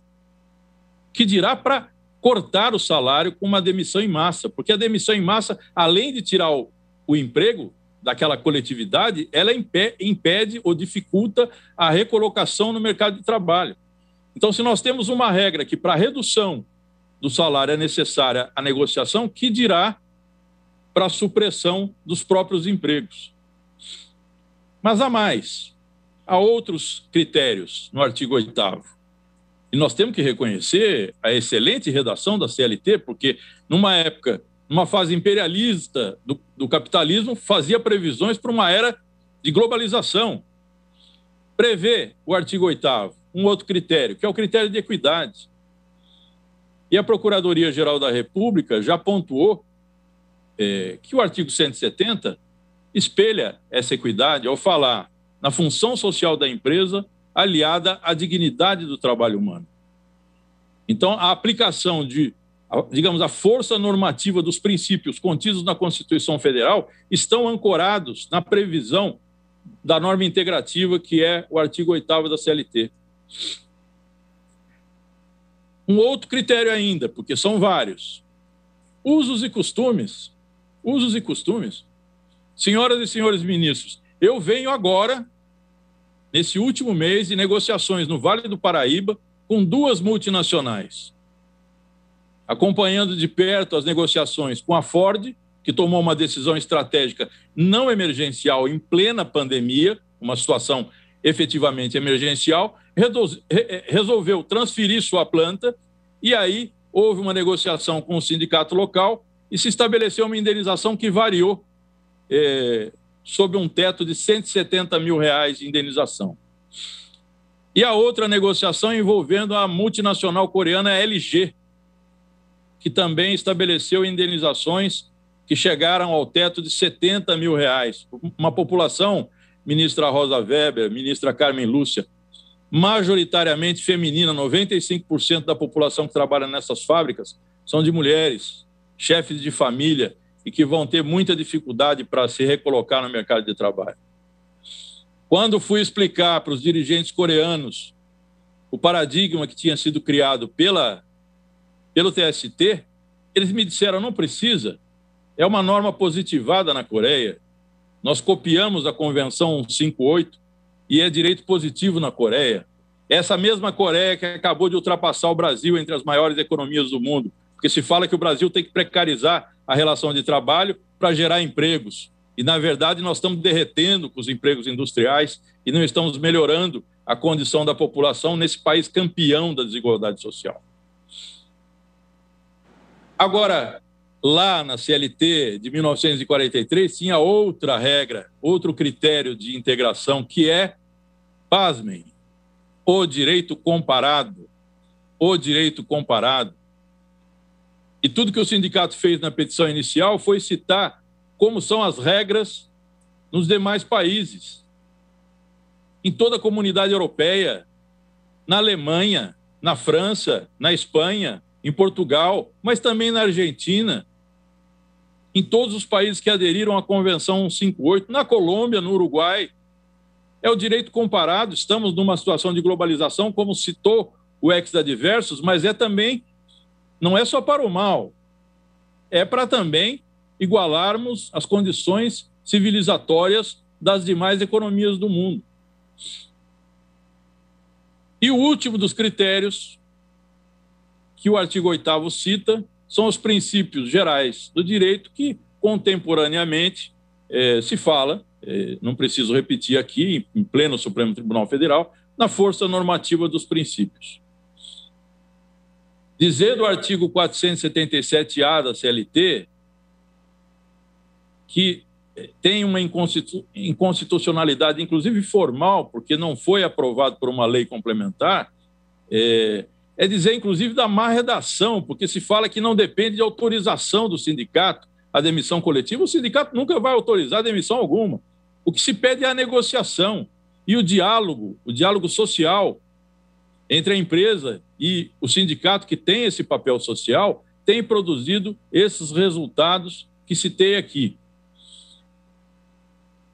que dirá para cortar o salário com uma demissão em massa, porque a demissão em massa, além de tirar o emprego daquela coletividade, ela impede ou dificulta a recolocação no mercado de trabalho. Então, se nós temos uma regra que para a redução do salário é necessária a negociação, que dirá para a supressão dos próprios empregos. Mas há mais. Há outros critérios no artigo 8º. E nós temos que reconhecer a excelente redação da CLT, porque numa época, numa fase imperialista do capitalismo, fazia previsões para uma era de globalização. Prevê o artigo 8º um outro critério, que é o critério de equidade. E a Procuradoria-Geral da República já pontuou que o artigo 170 espelha essa equidade ao falar na função social da empresa aliada à dignidade do trabalho humano. Então, a aplicação digamos, a força normativa dos princípios contidos na Constituição Federal estão ancorados na previsão da norma integrativa, que é o artigo 8º da CLT. Um outro critério ainda, porque são vários. Usos e costumes. Usos e costumes. Senhoras e senhores ministros, eu venho agora, nesse último mês, de negociações no Vale do Paraíba com 2 multinacionais, acompanhando de perto as negociações com a Ford, que tomou uma decisão estratégica não emergencial em plena pandemia, uma situação efetivamente emergencial, resolveu transferir sua planta, e aí houve uma negociação com o sindicato local e se estabeleceu uma indenização que variou sob um teto de R$170 mil de indenização. E a outra negociação envolvendo a multinacional coreana LG, que também estabeleceu indenizações que chegaram ao teto de R$70 mil. Uma população, ministra Rosa Weber, ministra Carmen Lúcia, majoritariamente feminina, 95% da população que trabalha nessas fábricas são de mulheres, chefes de família, e que vão ter muita dificuldade para se recolocar no mercado de trabalho. Quando fui explicar para os dirigentes coreanos o paradigma que tinha sido criado pelo TST, eles me disseram, não precisa, é uma norma positivada na Coreia, nós copiamos a Convenção 158 e é direito positivo na Coreia. Essa mesma Coreia que acabou de ultrapassar o Brasil entre as maiores economias do mundo, porque se fala que o Brasil tem que precarizar a relação de trabalho para gerar empregos. E, na verdade, nós estamos derretendo com os empregos industriais e não estamos melhorando a condição da população nesse país campeão da desigualdade social. Agora, lá na CLT de 1943, tinha outra regra, outro critério de integração, que é, pasmem, o direito comparado. O direito comparado. E tudo que o sindicato fez na petição inicial foi citar como são as regras nos demais países. Em toda a comunidade europeia, na Alemanha, na França, na Espanha, em Portugal, mas também na Argentina, em todos os países que aderiram à Convenção 158, na Colômbia, no Uruguai. É o direito comparado, estamos numa situação de globalização, como citou o ex-adversos, mas é também, não é só para o mal. é para também igualarmos as condições civilizatórias das demais economias do mundo. E o último dos critérios que o artigo 8º cita são os princípios gerais do direito que, contemporaneamente, se fala, não preciso repetir aqui, em pleno Supremo Tribunal Federal, na força normativa dos princípios. Dizer do artigo 477-A da CLT que tem uma inconstitucionalidade, inclusive formal, porque não foi aprovado por uma lei complementar, é dizer, inclusive, da má redação, porque se fala que não depende de autorização do sindicato a demissão coletiva. O sindicato nunca vai autorizar demissão alguma. O que se pede é a negociação e o diálogo social entre a empresa e o sindicato, que tem esse papel social, tem produzido esses resultados que citei aqui.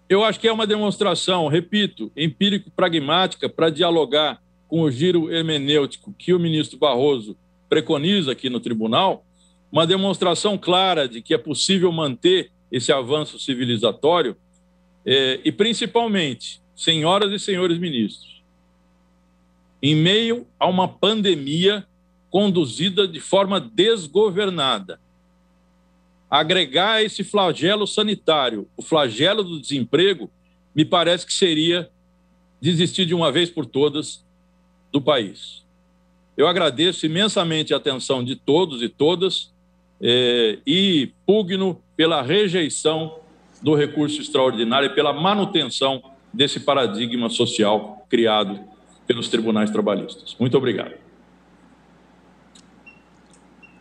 Eu acho que é uma demonstração, repito, empírico-pragmática para dialogar com o giro hermenêutico que o ministro Barroso preconiza aqui no tribunal, uma demonstração clara de que é possível manter esse avanço civilizatório e, principalmente, senhoras e senhores ministros, em meio a uma pandemia conduzida de forma desgovernada, agregar esse flagelo sanitário, o flagelo do desemprego, me parece que seria desistir de uma vez por todas do país. Eu agradeço imensamente a atenção de todos e todas e pugno pela rejeição do recurso extraordinário e pela manutenção desse paradigma social criado pelos tribunais trabalhistas. Muito obrigado.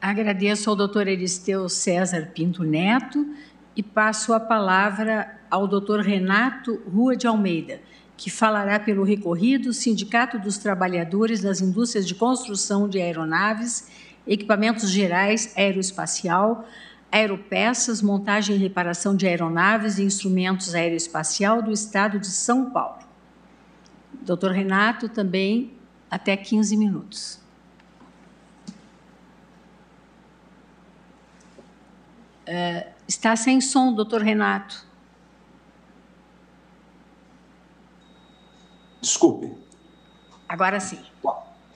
Agradeço ao doutor Eristeu César Pinto Neto e passo a palavra ao doutor Renato Rua de Almeida, que falará pelo recorrido Sindicato dos Trabalhadores das Indústrias de Construção de Aeronaves, Equipamentos Gerais Aeroespacial, Aeropeças, Montagem e Reparação de Aeronaves e Instrumentos Aeroespacial do Estado de São Paulo. Doutor Renato, também até 15 minutos. Está sem som, doutor Renato. Desculpe. Agora sim.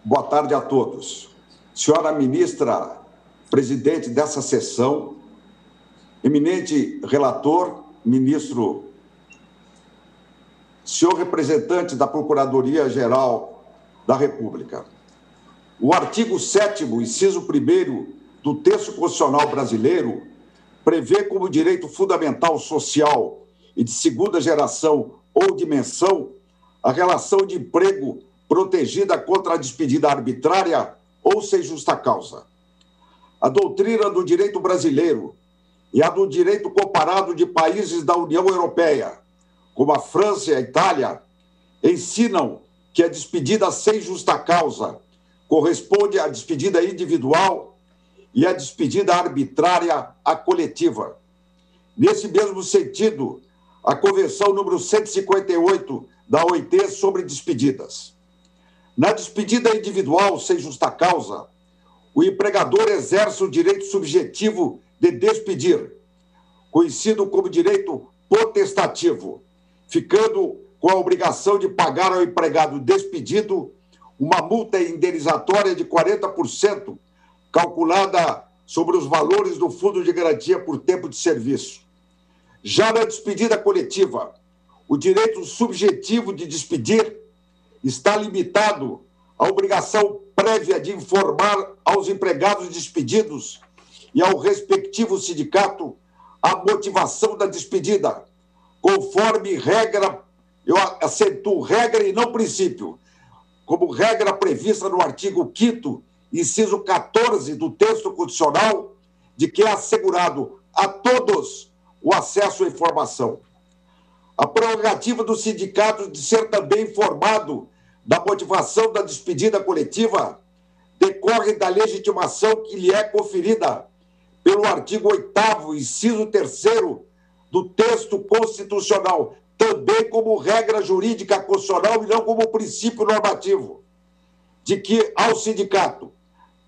Boa tarde a todos. Senhora ministra, presidente dessa sessão, eminente relator, ministro, senhor representante da Procuradoria-Geral da República. O artigo 7º, inciso 1º do texto constitucional brasileiro prevê como direito fundamental social e de segunda geração ou dimensão a relação de emprego protegida contra a despedida arbitrária ou sem justa causa. A doutrina do direito brasileiro e a do direito comparado de países da União Europeia, como a França e a Itália, ensinam que a despedida sem justa causa corresponde à despedida individual e à despedida arbitrária à coletiva. Nesse mesmo sentido, a Convenção número 158 da OIT sobre despedidas. Na despedida individual sem justa causa, o empregador exerce o direito subjetivo de despedir, conhecido como direito potestativo, ficando com a obrigação de pagar ao empregado despedido uma multa indenizatória de 40%, calculada sobre os valores do Fundo de Garantia por Tempo de Serviço. Já na despedida coletiva, o direito subjetivo de despedir está limitado à obrigação prévia de informar aos empregados despedidos e ao respectivo sindicato a motivação da despedida, conforme regra, eu acentuo regra e não princípio, como regra prevista no artigo 5º, inciso 14 do texto constitucional, de que é assegurado a todos o acesso à informação. A prerrogativa do sindicato de ser também informado da motivação da despedida coletiva decorre da legitimação que lhe é conferida pelo artigo 8º, inciso 3º do texto constitucional, também como regra jurídica constitucional e não como princípio normativo, de que ao sindicato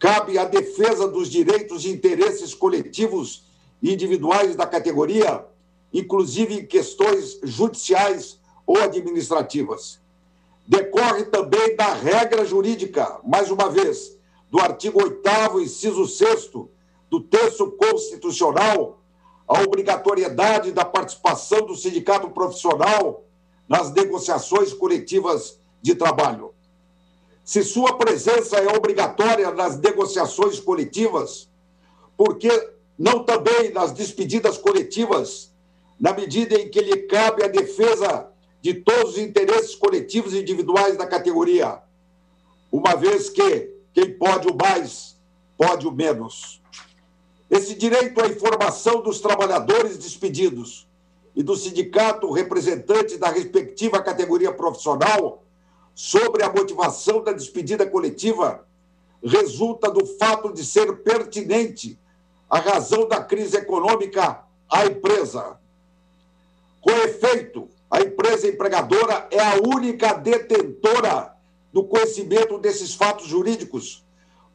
cabe a defesa dos direitos e interesses coletivos e individuais da categoria, inclusive em questões judiciais ou administrativas. Decorre também da regra jurídica, mais uma vez, do artigo 8º, inciso 6º, do texto constitucional, a obrigatoriedade da participação do sindicato profissional nas negociações coletivas de trabalho. Se sua presença é obrigatória nas negociações coletivas, por que não também nas despedidas coletivas, na medida em que lhe cabe a defesa de todos os interesses coletivos e individuais da categoria, uma vez que quem pode o mais, pode o menos. Esse direito à informação dos trabalhadores despedidos e do sindicato representante da respectiva categoria profissional sobre a motivação da despedida coletiva resulta do fato de ser pertinente à razão da crise econômica à empresa. Com efeito, a empresa empregadora é a única detentora do conhecimento desses fatos jurídicos,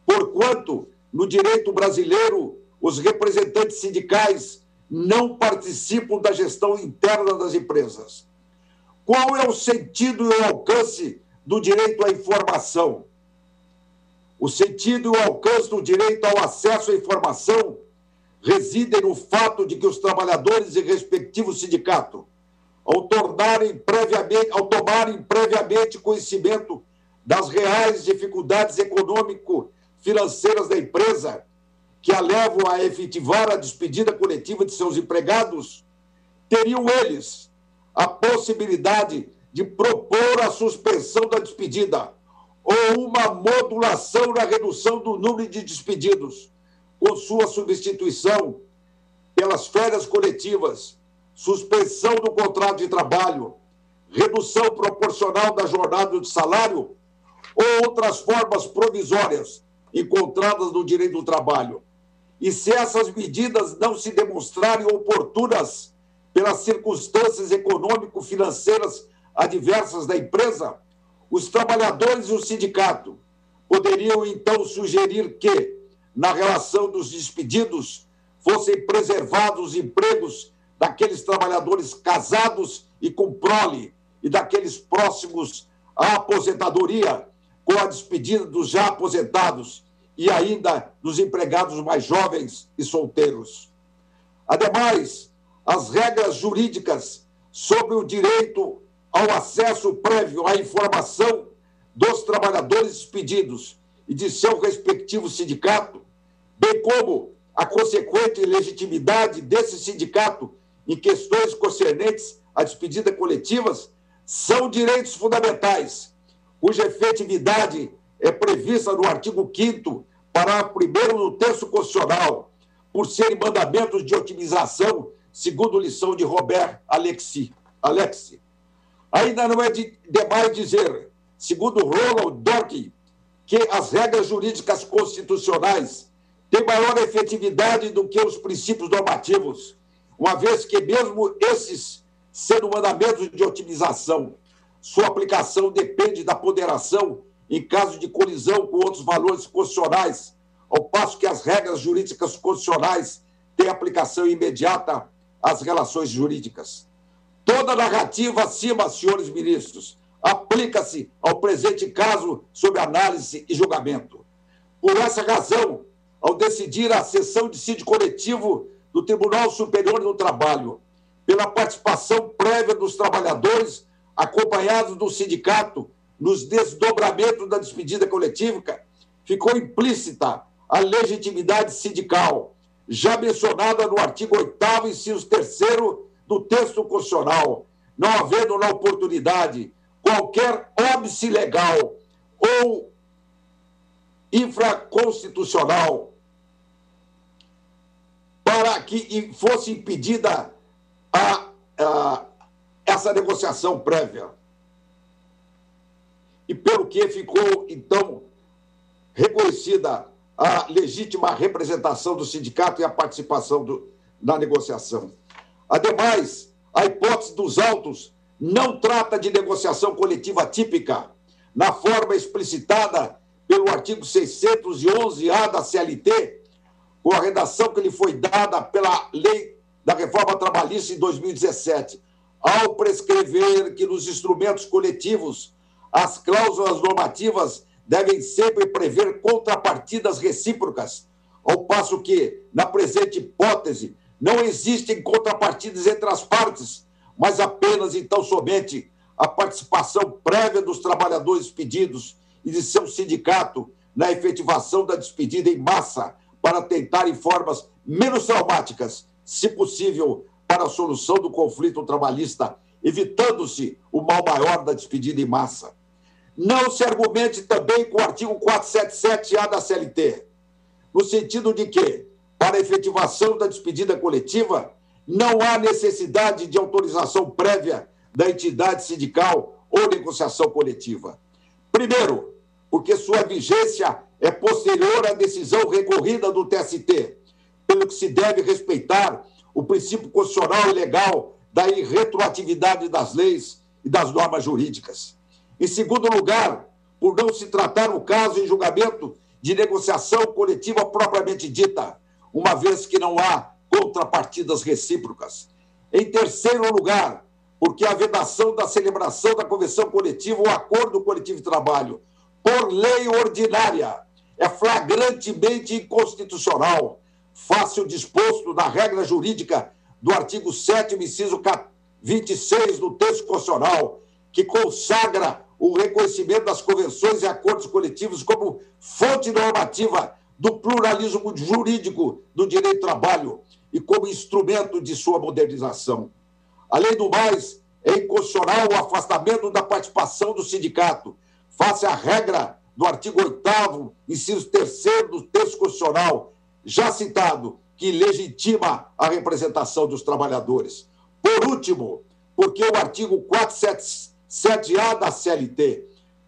porquanto, no direito brasileiro, os representantes sindicais não participam da gestão interna das empresas. Qual é o sentido e o alcance do direito à informação? O sentido e o alcance do direito ao acesso à informação residem no fato de que os trabalhadores e respectivo sindicato, ao tomarem previamente conhecimento das reais dificuldades econômico-financeiras da empresa, que a levam a efetivar a despedida coletiva de seus empregados, teriam eles a possibilidade de propor a suspensão da despedida ou uma modulação na redução do número de despedidos, com sua substituição pelas férias coletivas, suspensão do contrato de trabalho, redução proporcional da jornada de salário ou outras formas provisórias encontradas no direito do trabalho. E se essas medidas não se demonstrarem oportunas pelas circunstâncias econômico-financeiras adversas da empresa, os trabalhadores e o sindicato poderiam, então, sugerir que, na relação dos despedidos, fossem preservados os empregos daqueles trabalhadores casados e com prole e daqueles próximos à aposentadoria, com a despedida dos já aposentados e ainda dos empregados mais jovens e solteiros. Ademais, as regras jurídicas sobre o direito ao acesso prévio à informação dos trabalhadores despedidos e de seu respectivo sindicato, bem como a consequente legitimidade desse sindicato em questões concernentes à despedida coletivas, são direitos fundamentais, cuja efetividade é prevista no artigo 5º, parágrafo 1º do texto constitucional, por serem mandamentos de otimização, segundo lição de Robert Alexi. Ainda não é demais dizer, segundo Ronald Dworkin, que as regras jurídicas constitucionais têm maior efetividade do que os princípios normativos, uma vez que mesmo esses sendo mandamentos de otimização, sua aplicação depende da ponderação em caso de colisão com outros valores constitucionais, ao passo que as regras jurídicas constitucionais têm aplicação imediata às relações jurídicas. Toda a narrativa acima, senhores ministros, aplica-se ao presente caso sob análise e julgamento. Por essa razão, ao decidir a sessão de dissídio coletivo do Tribunal Superior do Trabalho, pela participação prévia dos trabalhadores, acompanhados do sindicato, nos desdobramentos da despedida coletiva, ficou implícita a legitimidade sindical, já mencionada no artigo 8º, inciso 3º do texto constitucional, não havendo na oportunidade qualquer óbice legal ou infraconstitucional para que fosse impedida essa negociação prévia. E pelo que ficou, então, reconhecida a legítima representação do sindicato e a participação na negociação. Ademais, a hipótese dos autos não trata de negociação coletiva típica, na forma explicitada pelo artigo 611-A da CLT, com a redação que lhe foi dada pela Lei da Reforma Trabalhista em 2017, ao prescrever que nos instrumentos coletivos as cláusulas normativas devem sempre prever contrapartidas recíprocas, ao passo que, na presente hipótese, não existem contrapartidas entre as partes, mas apenas, então, somente a participação prévia dos trabalhadores despedidos e de seu sindicato na efetivação da despedida em massa para tentar em formas menos traumáticas, se possível, para a solução do conflito trabalhista, evitando-se o mal maior da despedida em massa. Não se argumente também com o artigo 477-A da CLT, no sentido de que, para a efetivação da despedida coletiva, não há necessidade de autorização prévia da entidade sindical ou negociação coletiva. Primeiro, porque sua vigência é posterior à decisão recorrida do TST, pelo que se deve respeitar o princípio constitucional e legal da irretroatividade das leis e das normas jurídicas. Em segundo lugar, por não se tratar o caso em julgamento de negociação coletiva propriamente dita, uma vez que não há contrapartidas recíprocas. Em terceiro lugar, porque a vedação da celebração da convenção coletiva ou acordo coletivo de trabalho por lei ordinária é flagrantemente inconstitucional, face o disposto da regra jurídica do artigo 7º, inciso 26 do texto constitucional, que consagra o reconhecimento das convenções e acordos coletivos como fonte normativa do pluralismo jurídico do direito do trabalho e como instrumento de sua modernização. Além do mais, é inconstitucional o afastamento da participação do sindicato, face à regra do artigo 8º, inciso 3º do texto constitucional, já citado, que legitima a representação dos trabalhadores. Por último, porque o artigo 477-A da CLT,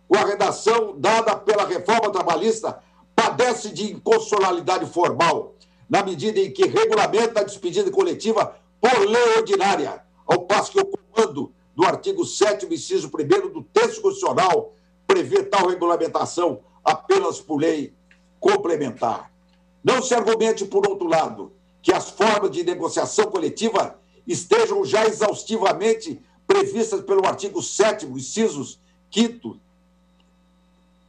com a redação dada pela reforma trabalhista, padece de inconstitucionalidade formal, na medida em que regulamenta a despedida coletiva por lei ordinária, ao passo que o comando do artigo 7º, inciso 1º do texto constitucional prevê tal regulamentação apenas por lei complementar. Não se argumente, por outro lado, que as formas de negociação coletiva estejam já exaustivamente previstas pelo artigo 7º, incisos 5º,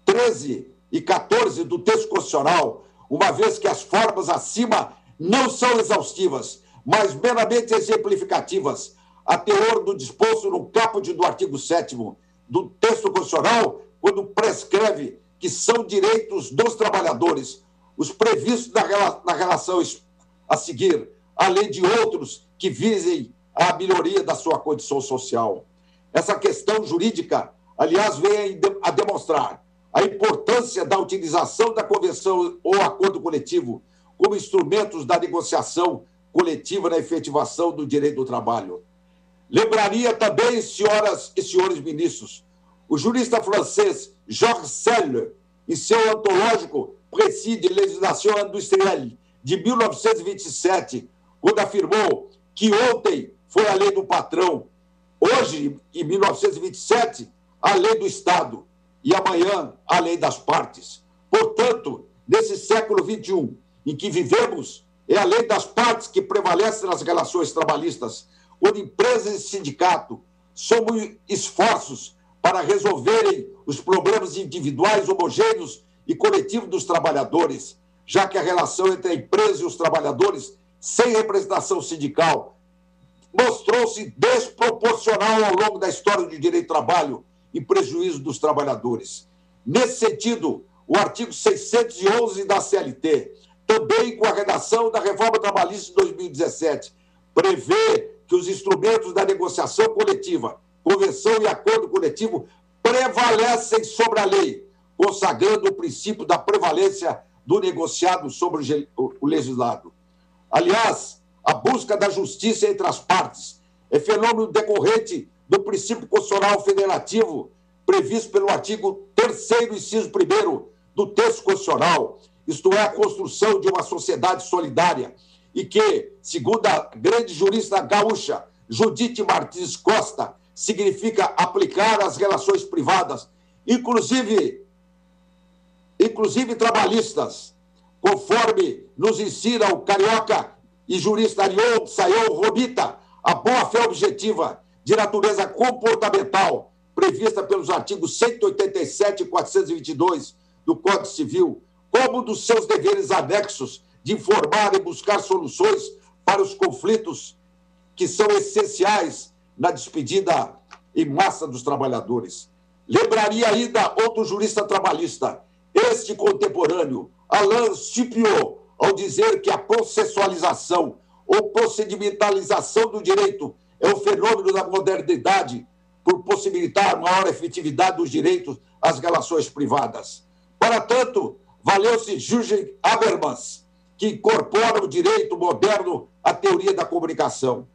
13 e 14 do texto constitucional, uma vez que as formas acima não são exaustivas, mas meramente exemplificativas, a teor do disposto no caput do artigo 7º do texto constitucional, quando prescreve que são direitos dos trabalhadores os previstos na relação a seguir, além de outros que visem a melhoria da sua condição social. Essa questão jurídica, aliás, vem a demonstrar a importância da utilização da convenção ou acordo coletivo como instrumentos da negociação coletiva na efetivação do direito do trabalho. Lembraria também, senhoras e senhores ministros, o jurista francês Georges Selle, em seu antológico Précis de Législation Industrielle, de 1927, quando afirmou que ontem foi a lei do patrão, hoje, em 1927, a lei do Estado, e amanhã a lei das partes. Portanto, nesse século XXI, em que vivemos, é a lei das partes que prevalece nas relações trabalhistas, quando empresas e sindicato somam esforços para resolverem os problemas individuais, homogêneos e coletivos dos trabalhadores, já que a relação entre a empresa e os trabalhadores, sem representação sindical, mostrou-se desproporcional ao longo da história do direito do trabalho, em prejuízo dos trabalhadores. Nesse sentido, o artigo 611 da CLT, também com a redação da reforma trabalhista de 2017, prevê que os instrumentos da negociação coletiva, convenção e acordo coletivo prevalecem sobre a lei, consagrando o princípio da prevalência do negociado sobre o legislado. Aliás, a busca da justiça entre as partes é fenômeno decorrente do princípio constitucional federativo previsto pelo artigo 3º, inciso 1º do texto constitucional, isto é, a construção de uma sociedade solidária, e que, segundo a grande jurista gaúcha Judite Martins Costa, significa aplicar às relações privadas, inclusive inclusive trabalhistas, conforme nos ensina o carioca e jurista Arion Sayão Romita, a boa-fé objetiva de natureza comportamental prevista pelos artigos 187 e 422 do Código Civil, como dos seus deveres anexos de informar e buscar soluções para os conflitos que são essenciais na despedida em massa dos trabalhadores. Lembraria ainda outro jurista trabalhista, este contemporâneo, Alain Schipiot, ao dizer que a processualização ou procedimentalização do direito é um fenômeno da modernidade por possibilitar maior efetividade dos direitos às relações privadas. Para tanto, valeu-se Jürgen Habermas, que incorpora o direito moderno à teoria da comunicação.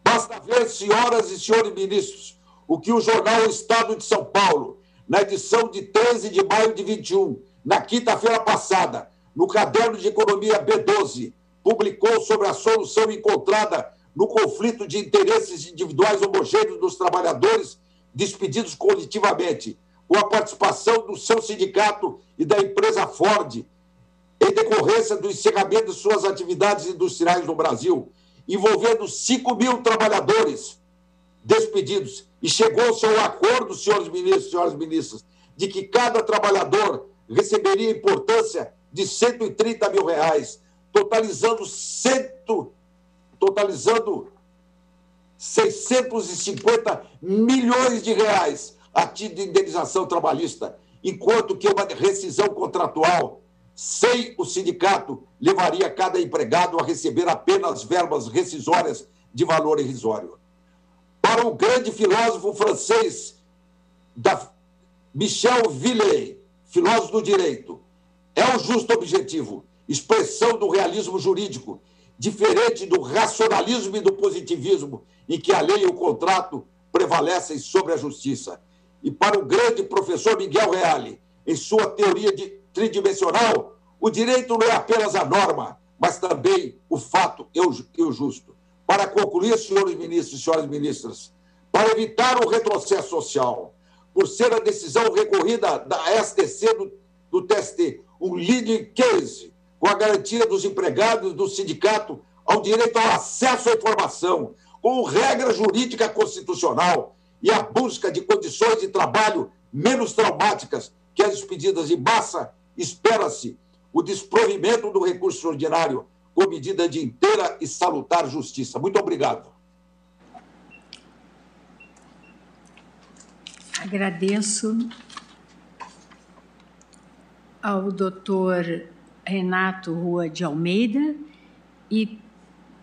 Basta ver, senhoras e senhores ministros, o que o jornal O Estado de São Paulo, na edição de 13 de maio de 21, na quinta-feira passada, no caderno de economia B12, publicou sobre a solução encontrada no conflito de interesses individuais homogêneos dos trabalhadores despedidos coletivamente, com a participação do seu sindicato e da empresa Ford, em decorrência do encerramento de suas atividades industriais no Brasil, envolvendo 5 mil trabalhadores despedidos. E chegou-se ao acordo, senhores ministros e senhoras ministras, de que cada trabalhador receberia importância de R$130 mil, totalizando 650 milhões de reais a título de indenização trabalhista, enquanto que uma rescisão contratual sem o sindicato levaria cada empregado a receber apenas verbas rescisórias de valor irrisório. Para o grande filósofo francês Michel Villey, filósofo do direito, é o justo objetivo, expressão do realismo jurídico, diferente do racionalismo e do positivismo, em que a lei e o contrato prevalecem sobre a justiça. E para o grande professor Miguel Reale, em sua teoria tridimensional, o direito não é apenas a norma, mas também o fato e o justo. Para concluir, senhores ministros e senhoras ministras, para evitar o retrocesso social, por ser a decisão recorrida da STC do TST, um leading case, com a garantia dos empregados do sindicato ao direito ao acesso à informação, com regra jurídica constitucional e a busca de condições de trabalho menos traumáticas que as despedidas em massa, espera-se o desprovimento do recurso ordinário com medida de inteira e salutar justiça. Muito obrigado. Agradeço ao doutor Renato Rua de Almeida e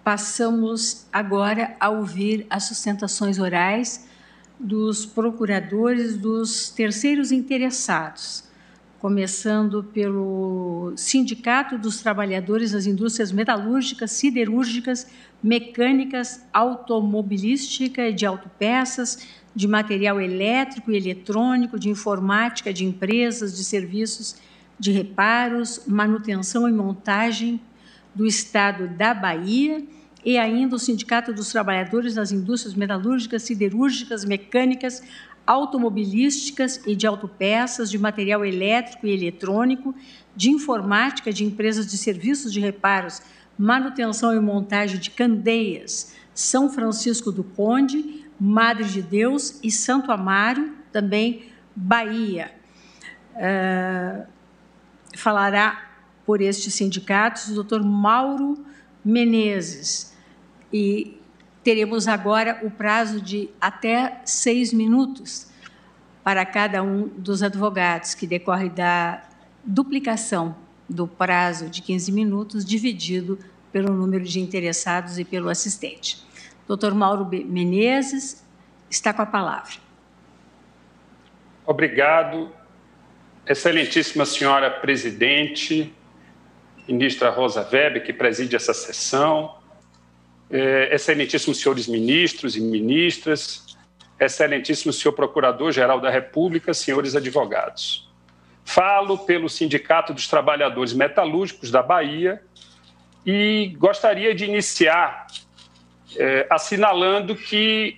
passamos agora a ouvir as sustentações orais dos procuradores dos terceiros interessados, começando pelo Sindicato dos Trabalhadores das Indústrias Metalúrgicas, Siderúrgicas, Mecânicas, Automobilística e de Autopeças, de Material Elétrico e Eletrônico, de Informática, de Empresas, de Serviços de Reparos, Manutenção e Montagem do Estado da Bahia, e ainda o Sindicato dos Trabalhadores das Indústrias Metalúrgicas, Siderúrgicas, Mecânicas, Automobilísticas e de Autopeças, de Material Elétrico e Eletrônico, de Informática, de Empresas de Serviços de Reparos, Manutenção e Montagem de Candeias, São Francisco do Conde, Madre de Deus e Santo Amaro, também Bahia. Falará por estes sindicatos o doutor Mauro Menezes. E teremos agora o prazo de até 6 minutos para cada um dos advogados, que decorre da duplicação do prazo de 15 minutos, dividido pelo número de interessados e pelo assistente. Doutor Mauro Menezes está com a palavra. Obrigado. Excelentíssima senhora presidente, ministra Rosa Weber, que preside essa sessão, excelentíssimos senhores ministros e ministras, excelentíssimo senhor Procurador-Geral da República, senhores advogados. Falo pelo Sindicato dos Trabalhadores Metalúrgicos da Bahia e gostaria de iniciar assinalando que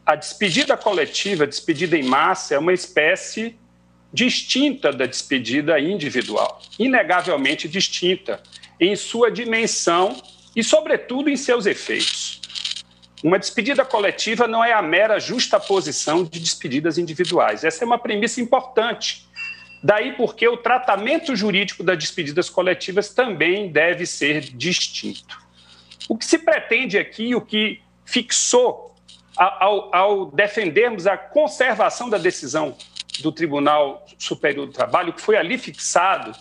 a despedida coletiva, a despedida em massa, é uma espécie distinta da despedida individual, inegavelmente distinta em sua dimensão e, sobretudo, em seus efeitos. Uma despedida coletiva não é a mera justaposição de despedidas individuais. Essa é uma premissa importante. Daí porque o tratamento jurídico das despedidas coletivas também deve ser distinto. O que se pretende aqui, o que fixou ao defendermos a conservação da decisão do Tribunal Superior do Trabalho, o que foi ali fixado,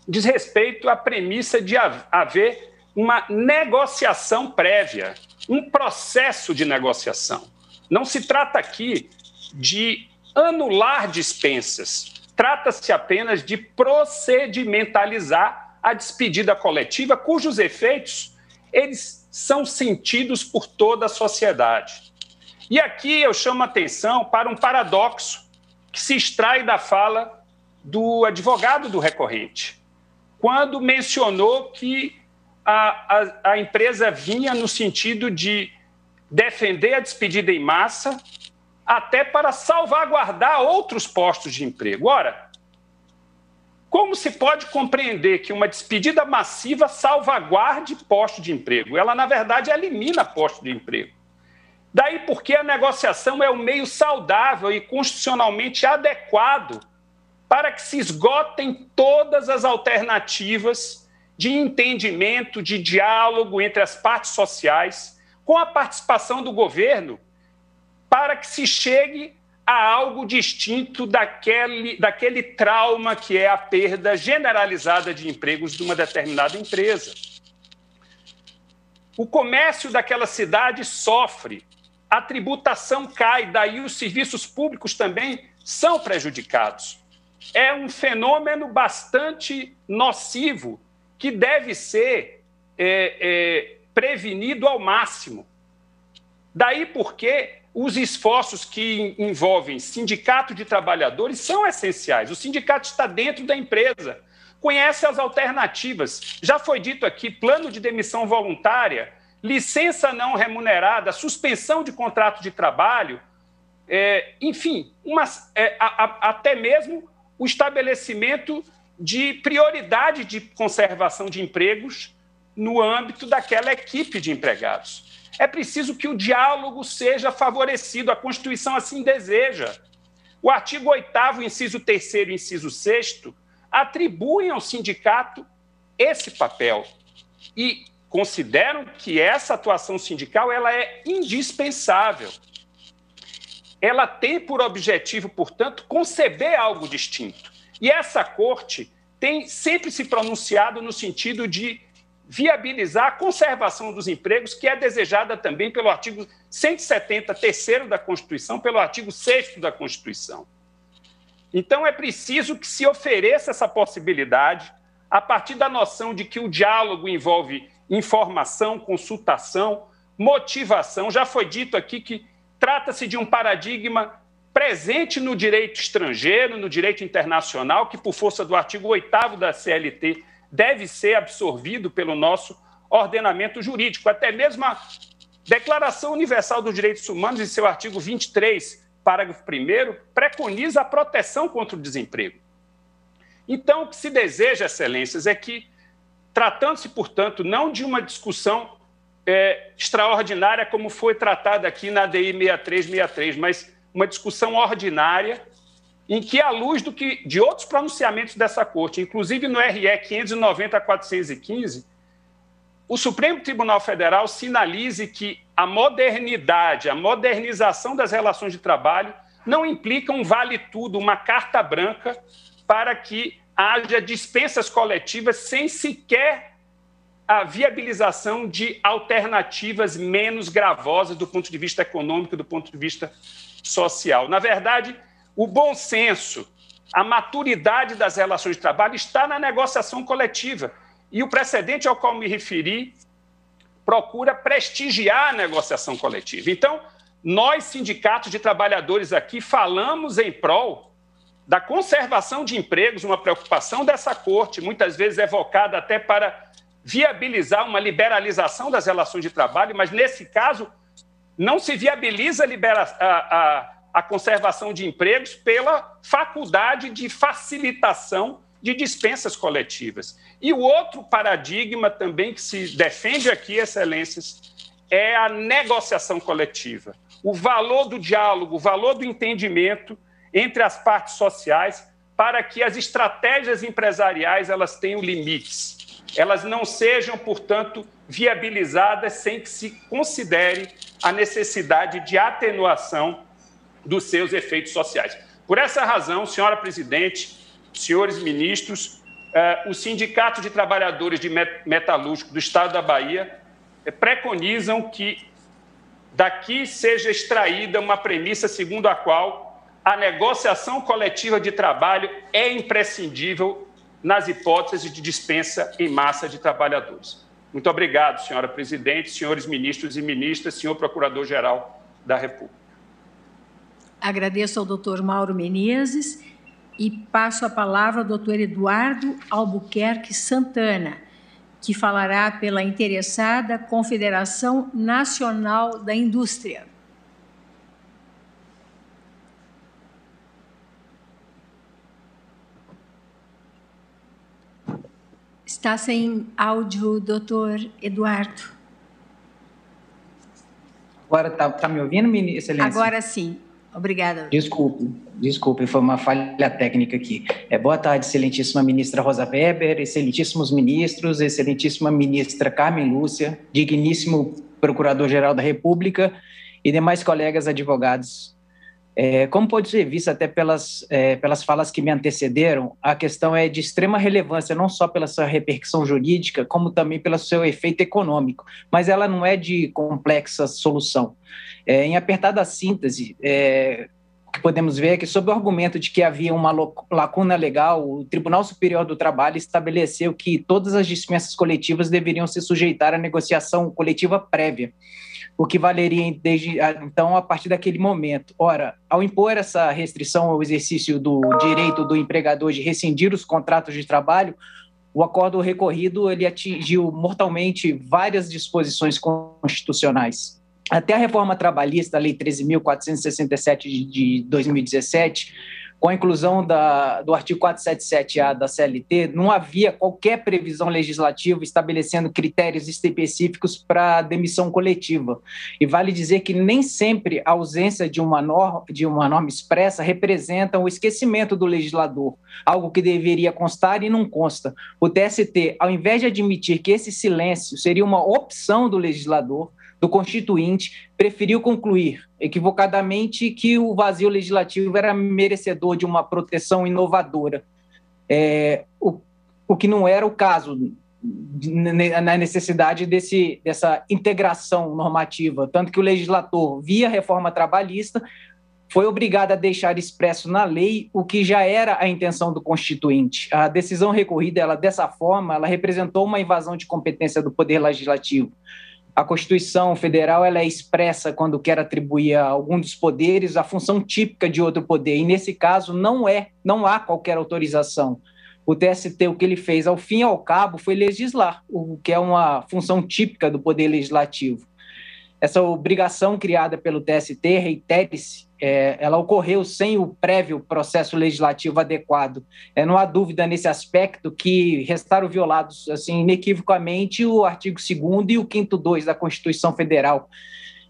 diz respeito à premissa de haver uma negociação prévia, um processo de negociação. Não se trata aqui de anular dispensas, trata-se apenas de procedimentalizar a despedida coletiva, cujos efeitos eles são sentidos por toda a sociedade. E aqui eu chamo a atenção para um paradoxo que se extrai da fala do advogado do recorrente, quando mencionou que a empresa vinha no sentido de defender a despedida em massa até para salvaguardar outros postos de emprego. Ora, como se pode compreender que uma despedida massiva salvaguarde posto de emprego? Ela, na verdade, elimina posto de emprego. Daí porque a negociação é um meio saudável e constitucionalmente adequado para que se esgotem todas as alternativas de entendimento, de diálogo entre as partes sociais, com a participação do governo, para que se chegue a algo distinto daquele trauma que é a perda generalizada de empregos de uma determinada empresa. O comércio daquela cidade sofre, a tributação cai, daí os serviços públicos também são prejudicados. É um fenômeno bastante nocivo que deve ser prevenido ao máximo. Daí porque os esforços que envolvem sindicato de trabalhadores são essenciais. O sindicato está dentro da empresa, conhece as alternativas. Já foi dito aqui, plano de demissão voluntária, licença não remunerada, suspensão de contrato de trabalho, enfim, até mesmo o estabelecimento de prioridade de conservação de empregos no âmbito daquela equipe de empregados. É preciso que o diálogo seja favorecido, a Constituição assim deseja. O artigo 8º, inciso 3º e inciso 6º, atribuem ao sindicato esse papel e consideram que essa atuação sindical ela é indispensável. Ela tem por objetivo, portanto, conceber algo distinto. E essa Corte tem sempre se pronunciado no sentido de viabilizar a conservação dos empregos, que é desejada também pelo artigo 170, 3º da Constituição, pelo artigo 6º da Constituição. Então, é preciso que se ofereça essa possibilidade a partir da noção de que o diálogo envolve informação, consultação, motivação. Já foi dito aqui que trata-se de um paradigma presente no direito estrangeiro, no direito internacional, que, por força do artigo 8º da CLT, deve ser absorvido pelo nosso ordenamento jurídico. Até mesmo a Declaração Universal dos Direitos Humanos, em seu artigo 23, parágrafo 1º, preconiza a proteção contra o desemprego. Então, o que se deseja, excelências, é que, tratando-se, portanto, não de uma discussão extraordinária, como foi tratada aqui na ADI 6363, mas uma discussão ordinária, em que, à luz de outros pronunciamentos dessa Corte, inclusive no RE 590/415, o Supremo Tribunal Federal sinalize que a modernidade, a modernização das relações de trabalho não implica um vale-tudo, uma carta branca para que haja dispensas coletivas sem sequer a viabilização de alternativas menos gravosas do ponto de vista econômico, do ponto de vista social. Na verdade, o bom senso, a maturidade das relações de trabalho está na negociação coletiva. E o precedente ao qual me referi procura prestigiar a negociação coletiva. Então, nós, sindicatos de trabalhadores aqui, falamos em prol da conservação de empregos, uma preocupação dessa Corte, muitas vezes evocada até para viabilizar uma liberalização das relações de trabalho, mas, nesse caso, não se viabiliza a conservação de empregos pela faculdade de facilitação de dispensas coletivas. E o outro paradigma também que se defende aqui, excelências, é a negociação coletiva. O valor do diálogo, o valor do entendimento entre as partes sociais para que as estratégias empresariais elas tenham limites. Elas não sejam, portanto, viabilizadas sem que se considere a necessidade de atenuação dos seus efeitos sociais. Por essa razão, senhora presidente, senhores ministros, o Sindicato de Trabalhadores de Metalúrgico do Estado da Bahia preconizam que daqui seja extraída uma premissa segundo a qual a negociação coletiva de trabalho é imprescindível nas hipóteses de dispensa em massa de trabalhadores. Muito obrigado, senhora presidente, senhores ministros e ministras, senhor Procurador-Geral da República. Agradeço ao doutor Mauro Menezes e passo a palavra ao doutor Eduardo Albuquerque Santana, que falará pela interessada Confederação Nacional da Indústria. Está sem áudio, doutor Eduardo. Agora está me ouvindo, excelência? Agora sim. Obrigada. Desculpe, foi uma falha técnica aqui. Boa tarde, excelentíssima ministra Rosa Weber, excelentíssimos ministros, excelentíssima ministra Carmen Lúcia, digníssimo Procurador-Geral da República e demais colegas advogados. Como pode ser visto até pelas falas que me antecederam, a questão é de extrema relevância, não só pela sua repercussão jurídica, como também pelo seu efeito econômico, mas ela não é de complexa solução. Em apertada síntese, o que podemos ver é que, sob o argumento de que havia uma lacuna legal, o Tribunal Superior do Trabalho estabeleceu que todas as dispensas coletivas deveriam se sujeitar à negociação coletiva prévia, o que valeria desde então a partir daquele momento. Ora, ao impor essa restrição ao exercício do direito do empregador de rescindir os contratos de trabalho, o acordo recorrido ele atingiu mortalmente várias disposições constitucionais. Até a reforma trabalhista, a Lei 13.467 de 2017, com a inclusão do artigo 477-A da CLT, não havia qualquer previsão legislativa estabelecendo critérios específicos para a demissão coletiva. E vale dizer que nem sempre a ausência de uma norma expressa representa o esquecimento do legislador, algo que deveria constar e não consta. O TST, ao invés de admitir que esse silêncio seria uma opção do legislador, do Constituinte, preferiu concluir, equivocadamente, que o vazio legislativo era merecedor de uma proteção inovadora, o que não era o caso na necessidade dessa integração normativa, tanto que o legislador, via reforma trabalhista, foi obrigado a deixar expresso na lei o que já era a intenção do Constituinte. A decisão recorrida, dessa forma, ela representou uma invasão de competência do Poder Legislativo. A Constituição Federal ela é expressa quando quer atribuir a algum dos poderes a função típica de outro poder, e nesse caso não há qualquer autorização. O TST, o que ele fez, ao fim e ao cabo, foi legislar, o que é uma função típica do Poder Legislativo. Essa obrigação criada pelo TST, reitere-se, ela ocorreu sem o prévio processo legislativo adequado. Não há dúvida nesse aspecto que restaram violados assim, inequivocamente o artigo 2º e o 5º da Constituição Federal.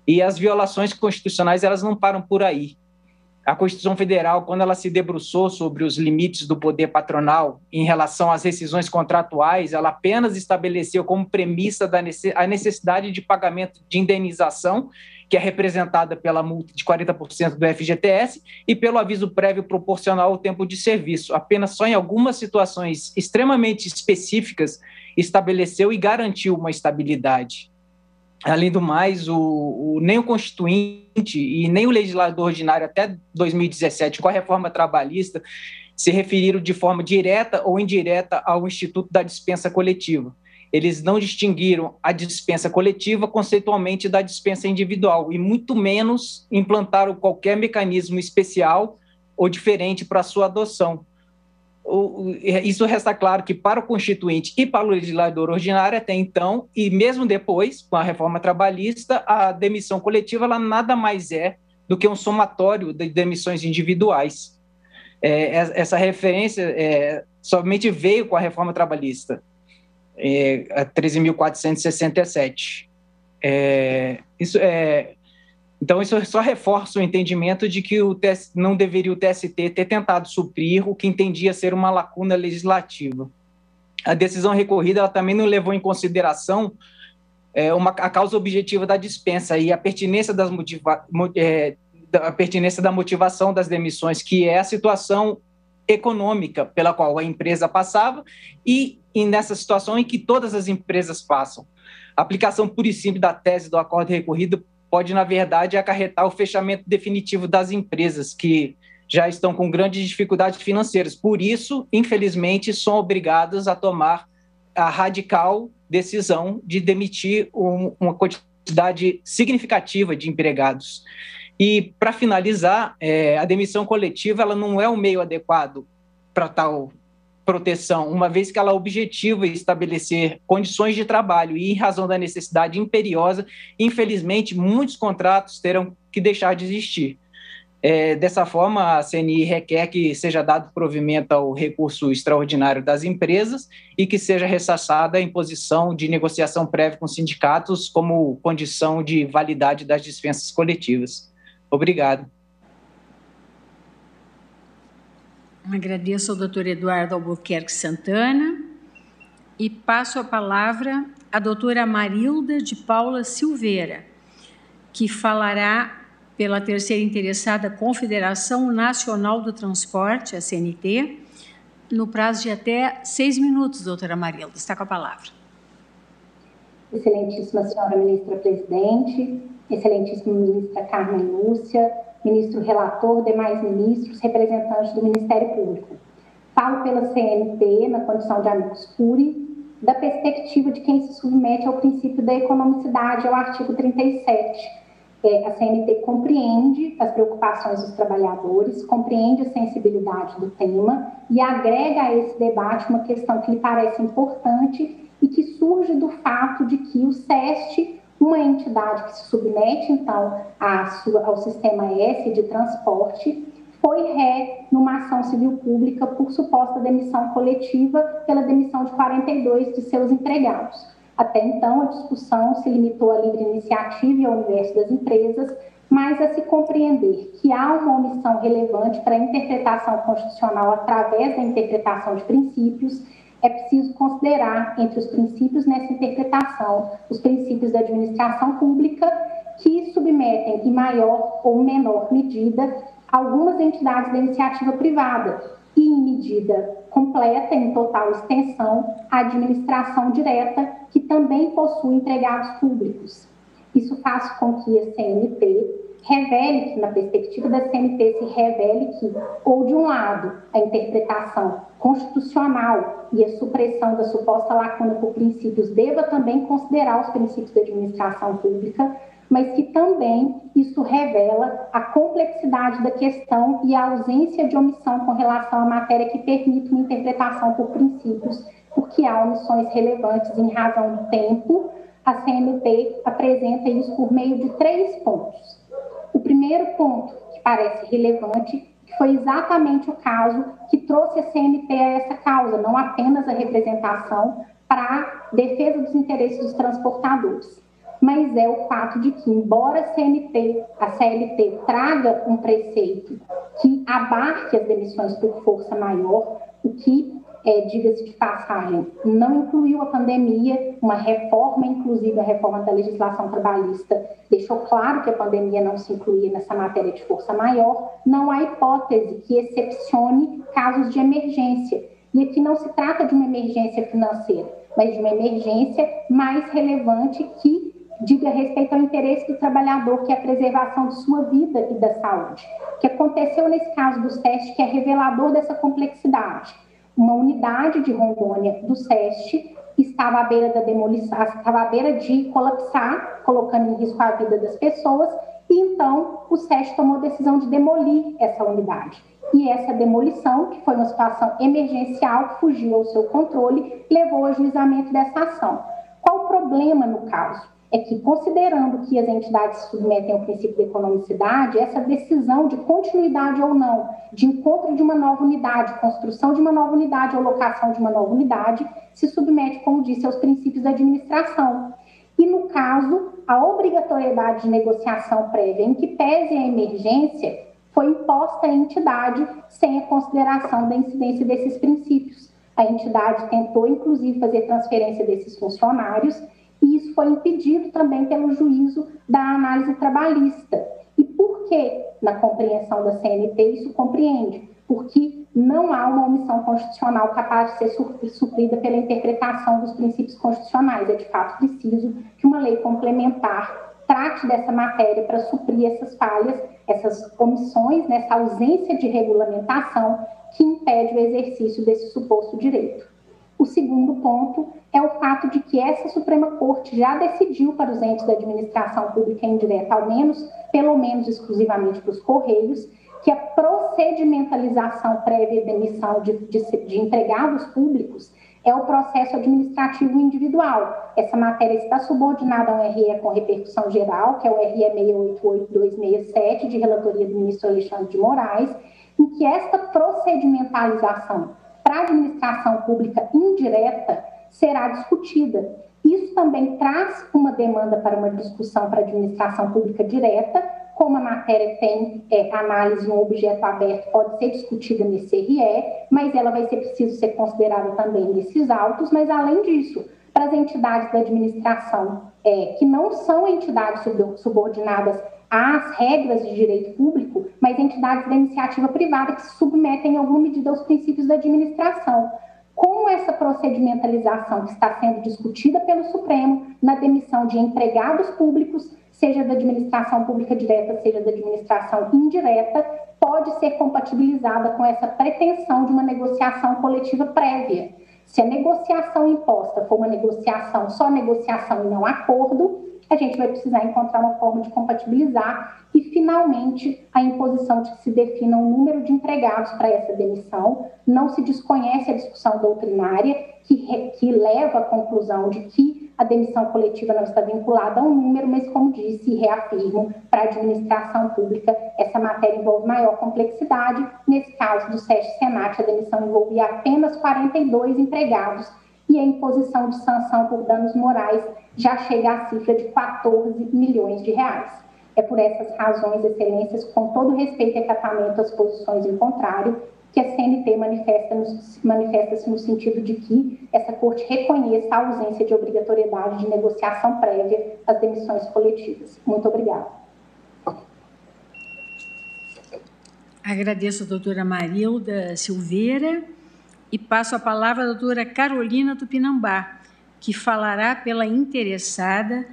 E as violações constitucionais elas não param por aí. A Constituição Federal, quando ela se debruçou sobre os limites do poder patronal em relação às rescisões contratuais, ela apenas estabeleceu como premissa a necessidade de pagamento de indenização, que é representada pela multa de 40% do FGTS, e pelo aviso prévio proporcional ao tempo de serviço. Apenas só em algumas situações extremamente específicas estabeleceu e garantiu uma estabilidade. Além do mais, nem o Constituinte e nem o legislador ordinário até 2017, com a reforma trabalhista, se referiram de forma direta ou indireta ao Instituto da Dispensa Coletiva. Eles não distinguiram a dispensa coletiva conceitualmente da dispensa individual e muito menos implantaram qualquer mecanismo especial ou diferente para a sua adoção. Isso resta claro que para o Constituinte e para o legislador ordinário até então, e mesmo depois, com a reforma trabalhista, a demissão coletiva ela nada mais é do que um somatório de demissões individuais. Essa referência somente veio com a reforma trabalhista, a 13.467. Então, isso só reforça o entendimento de que não deveria o TST ter tentado suprir o que entendia ser uma lacuna legislativa. A decisão recorrida ela também não levou em consideração a causa objetiva da dispensa e a pertinência da motivação das demissões, que é a situação econômica pela qual a empresa passava e nessa situação em que todas as empresas passam. A aplicação pura e simples da tese do acordo recorrido pode, na verdade, acarretar o fechamento definitivo das empresas, que já estão com grandes dificuldades financeiras. Por isso, infelizmente, são obrigadas a tomar a radical decisão de demitir uma quantidade significativa de empregados. E, para finalizar, a demissão coletiva ela não é o meio adequado para tal proteção, uma vez que ela objetiva estabelecer condições de trabalho e, em razão da necessidade imperiosa, infelizmente, muitos contratos terão que deixar de existir. Dessa forma, a CNI requer que seja dado provimento ao recurso extraordinário das empresas e que seja ressarcida a imposição de negociação prévia com sindicatos como condição de validade das dispensas coletivas. Obrigado. Agradeço ao doutor Eduardo Albuquerque Santana e passo a palavra à doutora Marilda de Paula Silveira, que falará pela terceira interessada Confederação Nacional do Transporte, a CNT, no prazo de até 6 minutos, doutora Marilda. Está com a palavra. Excelentíssima senhora ministra-presidente, excelentíssima ministra Carmen Lúcia, ministro relator, demais ministros, representantes do Ministério Público. Falo pela CNT, na condição de amicus curiae, da perspectiva de quem se submete ao princípio da economicidade, ao artigo 37. A CNT compreende as preocupações dos trabalhadores, compreende a sensibilidade do tema e agrega a esse debate uma questão que lhe parece importante e que surge do fato de que o SEST, uma entidade que se submete, então, ao sistema S de transporte, foi ré numa ação civil pública por suposta demissão coletiva pela demissão de 42 de seus empregados. Até então, a discussão se limitou à livre iniciativa e ao universo das empresas, mas a se compreender que há uma omissão relevante para a interpretação constitucional através da interpretação de princípios, é preciso considerar, entre os princípios nessa interpretação, os princípios da administração pública, que submetem, em maior ou menor medida, algumas entidades da iniciativa privada, e em medida completa, em total extensão, a administração direta, que também possui empregados públicos. Isso faz com que a CNT revele que, na perspectiva da CNT, se revele que, ou de um lado, a interpretação constitucional e a supressão da suposta lacuna por princípios deva também considerar os princípios da administração pública, mas que também isso revela a complexidade da questão e a ausência de omissão com relação à matéria que permite uma interpretação por princípios, porque há omissões relevantes em razão do tempo. A CNT apresenta isso por meio de 3 pontos. O primeiro ponto, que parece relevante, foi exatamente o caso que trouxe a CNT a essa causa, não apenas a representação para a defesa dos interesses dos transportadores, mas é o fato de que, embora a CLT traga um preceito que abarque as demissões por força maior, o que, diga-se de passagem, não incluiu a pandemia, uma reforma, inclusive a reforma da legislação trabalhista, deixou claro que a pandemia não se incluía nessa matéria de força maior, não há hipótese que excepcione casos de emergência. E aqui não se trata de uma emergência financeira, mas de uma emergência mais relevante que diga respeito ao interesse do trabalhador, que é a preservação de sua vida e da saúde. O que aconteceu nesse caso do SEST, que é revelador dessa complexidade. Uma unidade de Rondônia do SEST estava à beira da demolição, estava à beira de colapsar, colocando em risco a vida das pessoas, e então o SEST tomou a decisão de demolir essa unidade. E essa demolição, que foi uma situação emergencial, que fugiu ao seu controle, levou ao ajuizamento dessa ação. Qual o problema no caso? é que, considerando que as entidades se submetem ao princípio da economicidade, essa decisão de continuidade ou não, de encontro de uma nova unidade, construção de uma nova unidade ou locação de uma nova unidade, se submete, como disse, aos princípios da administração. E, no caso, a obrigatoriedade de negociação prévia, em que pese a emergência, foi imposta à entidade sem a consideração da incidência desses princípios. A entidade tentou, inclusive, fazer transferência desses funcionários e isso foi impedido também pelo juízo da análise trabalhista. E por que, na compreensão da CNT, isso compreende? Porque não há uma omissão constitucional capaz de ser suprida pela interpretação dos princípios constitucionais. É, de fato, preciso que uma lei complementar trate dessa matéria para suprir essas falhas, essas omissões, essa ausência de regulamentação que impede o exercício desse suposto direito. O segundo ponto é o fato de que essa Suprema Corte já decidiu para os entes da administração pública indireta, pelo menos exclusivamente para os Correios, que a procedimentalização prévia de demissão de empregados públicos é o processo administrativo individual. Essa matéria está subordinada a um RE com repercussão geral, que é o RE 688267, de relatoria do ministro Alexandre de Moraes, em que esta procedimentalização para a administração pública indireta será discutida. Isso também traz uma demanda para uma discussão para a administração pública direta, como a matéria tem análise em um objeto aberto, pode ser discutida nesse RE, mas ela vai ser preciso ser considerada também nesses autos, mas além disso, para as entidades da administração que não são entidades subordinadas às regras de direito público, mas entidades da iniciativa privada que se submetem em alguma medida aos princípios da administração. Como essa procedimentalização que está sendo discutida pelo Supremo na demissão de empregados públicos, seja da administração pública direta, seja da administração indireta, pode ser compatibilizada com essa pretensão de uma negociação coletiva prévia. Se a negociação imposta for uma negociação, só negociação e não acordo, a gente vai precisar encontrar uma forma de compatibilizar e, finalmente, a imposição de que se defina um número de empregados para essa demissão. Não se desconhece a discussão doutrinária que leva à conclusão de que a demissão coletiva não está vinculada a um número, mas, como disse e reafirmo, para a administração pública, essa matéria envolve maior complexidade. Nesse caso do SESC-Senat, a demissão envolvia apenas 42 empregados e a imposição de sanção por danos morais já chega à cifra de 14 milhões de reais. É por essas razões, excelências, com todo respeito e acatamento às posições em contrário, que a CNT manifesta-se no sentido de que essa Corte reconheça a ausência de obrigatoriedade de negociação prévia às demissões coletivas. Muito obrigada. Agradeço a doutora Marilda Silveira e passo a palavra à doutora Carolina Tupinambá, que falará pela interessada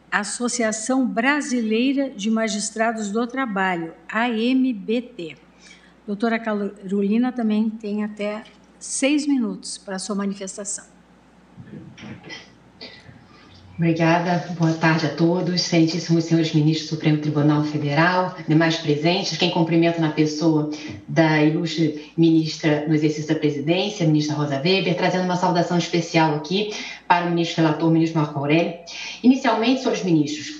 Associação Brasileira de Magistrados do Trabalho, AMBT. Doutora Carolina também tem até 6 minutos para a sua manifestação. Obrigada, boa tarde a todos, excelentíssimos senhores ministros do Supremo Tribunal Federal, demais presentes, quem cumprimento na pessoa da ilustre ministra no exercício da presidência, a ministra Rosa Weber, trazendo uma saudação especial aqui para o ministro relator, o ministro Marco Aurélio. Inicialmente, senhores ministros,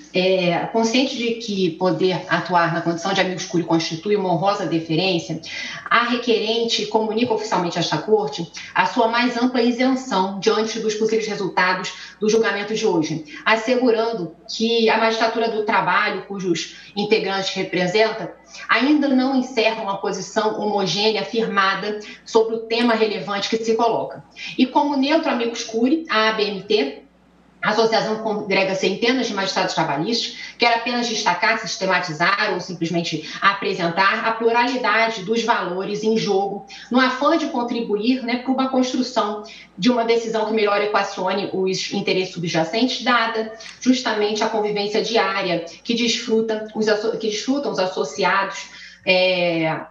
consciente de que poder atuar na condição de amigo escuro constitui uma honrosa deferência, a requerente comunica oficialmente a esta Corte a sua mais ampla isenção diante dos possíveis resultados do julgamento de hoje, assegurando que a magistratura do trabalho, cujos integrantes representa, ainda não encerra uma posição homogênea, firmada sobre o tema relevante que se coloca. E como neutro amigo escuro, a ABMT, a associação congrega centenas de magistrados trabalhistas, quer apenas destacar, sistematizar ou simplesmente apresentar a pluralidade dos valores em jogo, no afã de contribuir para uma construção de uma decisão que melhor equacione os interesses subjacentes, dada justamente a convivência diária que desfrutam os associados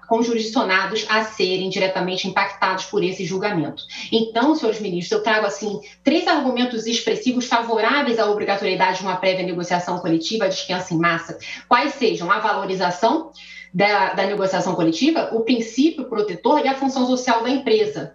conjurisdicionados a serem diretamente impactados por esse julgamento. Então, senhores ministros, eu trago, 3 argumentos expressivos favoráveis à obrigatoriedade de uma prévia negociação coletiva, a dispensa em massa, quais sejam a valorização da negociação coletiva, o princípio protetor e a função social da empresa.